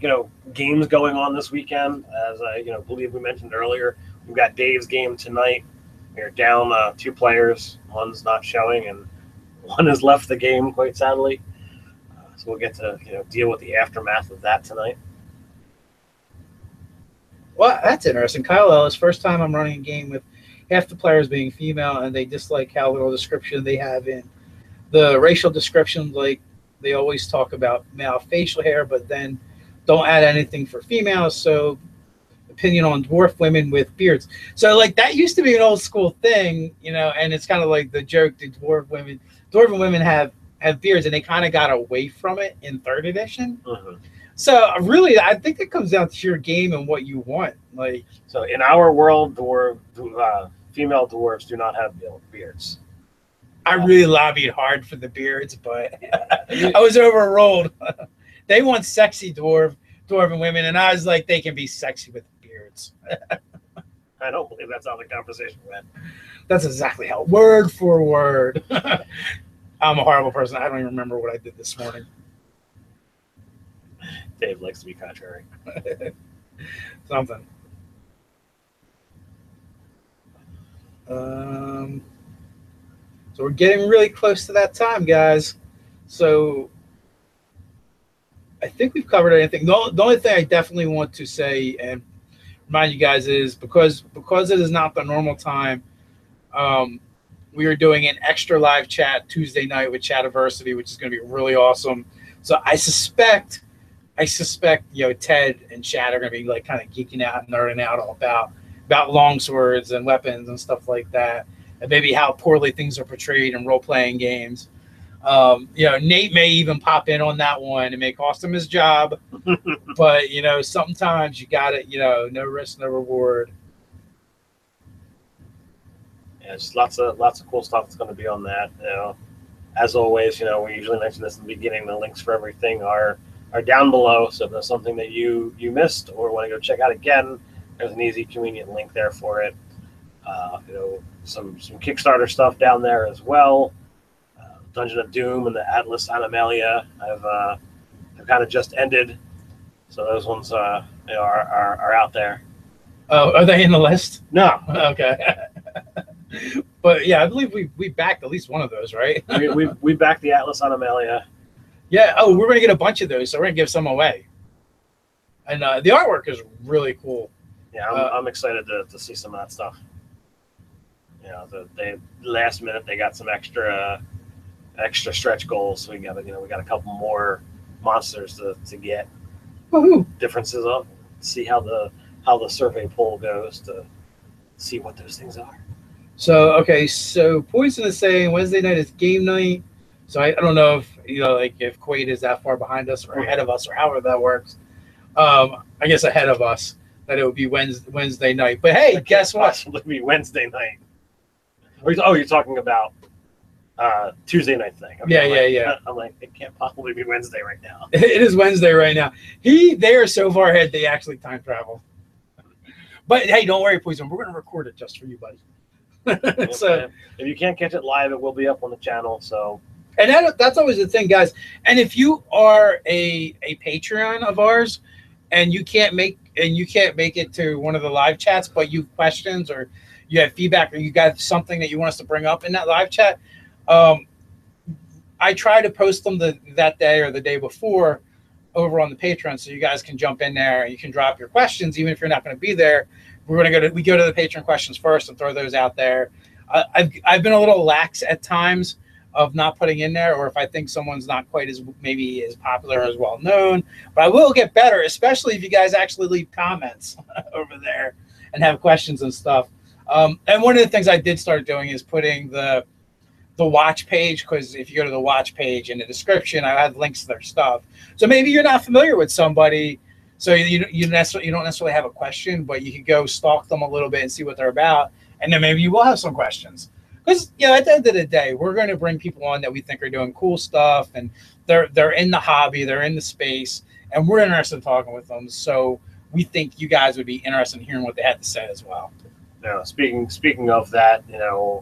games going on this weekend? As I believe we mentioned earlier, we've got Dave's game tonight. We're down 2 players. One's not showing, and one has left the game, quite sadly. So we'll get to deal with the aftermath of that tonight. Well, that's interesting. Kyle Ellis, first time I'm running a game with half the players being female, and they dislike how little description they have in the racial descriptions. Like they always talk about male facial hair, but then don't add anything for females. So opinion on dwarf women with beards. So like that used to be an old school thing, and it's kind of like the joke that dwarven women have beards, and they kind of got away from it in 3rd edition. Mm-hmm. So really, I think it comes down to your game and what you want. Like, so in our world, female dwarves do not have beards. I really lobbied hard for the beards, but I was overruled. They want sexy dwarven women, and I was like, they can be sexy with beards. I don't believe that's how the conversation went. That's exactly how, word for word. I'm a horrible person. I don't even remember what I did this morning. Dave likes to be contrary. Something. So we're getting really close to that time, guys. So I think we've covered everything. The only thing I definitely want to say and remind you guys is because it is not the normal time, we are doing an extra live chat Tuesday night with Chativersity, which is going to be really awesome. So I suspect Ted and Chad are going to be like kind of geeking out and nerding out all about longswords and weapons and stuff like that, and maybe how poorly things are portrayed in role-playing games. Nate may even pop in on that one. It may cost him his job, but sometimes you got it. No risk, no reward. Yeah, just lots of cool stuff that's going to be on that. You know, as always, you know, we usually mention this in the beginning. The links for everything are down below. So if there's something that you missed or want to go check out again, there's an easy, convenient link there for it. You know, some Kickstarter stuff down there as well. Dungeon of Doom and the Atlas Animalia have kind of just ended, so those ones you know, are out there. Oh, are they in the list? No. Okay. But yeah, I believe we backed at least one of those, right? we backed the Atlas Animalia. Yeah. Oh, we're gonna get a bunch of those, so we're gonna give some away. And the artwork is really cool. Yeah, I'm excited to see some of that stuff. You know, they last minute they got some extra stretch goals. So we got a couple more monsters to get. Woohoo! Differences of see how the survey poll goes to see what those things are. So okay, so Poison is saying Wednesday night is game night. So I don't know if like if Quaid is that far behind us or ahead of us or however that works. I guess ahead of us that it would be Wednesday night. But hey, guess what? Possibly be Wednesday night. Oh, you're talking about Tuesday night thing. Okay, yeah. I'm like, it can't possibly be Wednesday right now. It is Wednesday right now. They are so far ahead they actually time travel. But hey, don't worry, Poison. We're gonna record it just for you, buddy. So if you can't catch it live, it will be up on the channel. So, and that's always the thing, guys. And if you are a Patreon of ours, and you can't make it to one of the live chats, but you have questions or you have feedback or you got something that you want us to bring up in that live chat, I try to post them that day or the day before over on the Patreon, so you guys can jump in there and you can drop your questions, even if you're not going to be there. We go to the Patreon questions first and throw those out there. I've been a little lax at times of not putting in there, or if I think someone's not quite as maybe as popular or as well known, but I will get better, especially if you guys actually leave comments over there and have questions and stuff. And one of the things I did start doing is putting the watch page, because if you go to the watch page in the description, I have links to their stuff. So maybe you're not familiar with somebody, so you don't necessarily have a question, but you could go stalk them a little bit and see what they're about, and then maybe you will have some questions. Because at the end of the day, we're going to bring people on that we think are doing cool stuff, and they're in the hobby, they're in the space, and we're interested in talking with them. So we think you guys would be interested in hearing what they had to say as well. Yeah, speaking of that,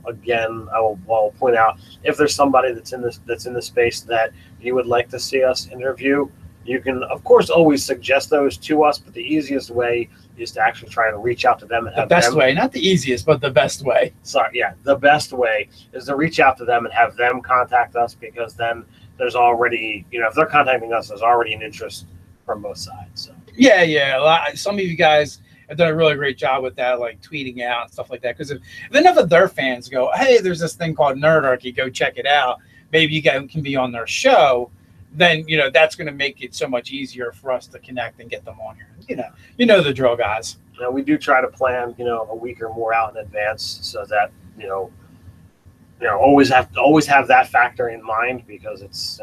again, I'll point out, if there's somebody that's in the space that you would like to see us interview, you can of course always suggest those to us. But the easiest way is to actually try and reach out to them and have the best way, not the easiest, but the best way. Sorry, yeah, the best way is to reach out to them and have them contact us, because then there's already, if they're contacting us, there's already an interest from both sides. So. Yeah. Some of you guys have done a really great job with that, like tweeting out and stuff like that. Because if enough of their fans go, hey, there's this thing called Nerdarchy, go check it out. Maybe you guys can be on their show. Then that's going to make it so much easier for us to connect and get them on here. You know the drill, guys. We do try to plan, a week or more out in advance, so that always have that factor in mind, because it's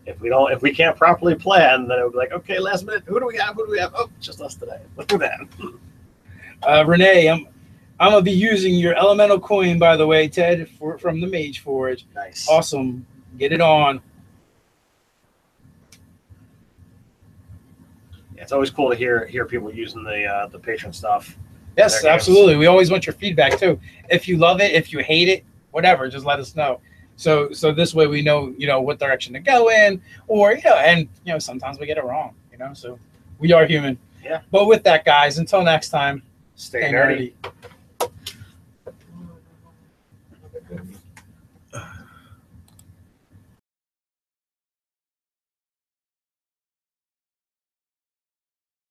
if we can't properly plan, then it would be like, okay, last minute, who do we have? Oh, just us today. Look at that. Renee, I'm gonna be using your elemental coin, by the way, Ted, from the Mage Forge. Nice, awesome. Get it on. It's always cool to hear people using the patron stuff. Yes, absolutely. We always want your feedback too. If you love it, if you hate it, whatever, just let us know. So this way we know what direction to go in, or and sometimes we get it wrong. So we are human. Yeah. But with that, guys, until next time, stay nerdy. nerdy.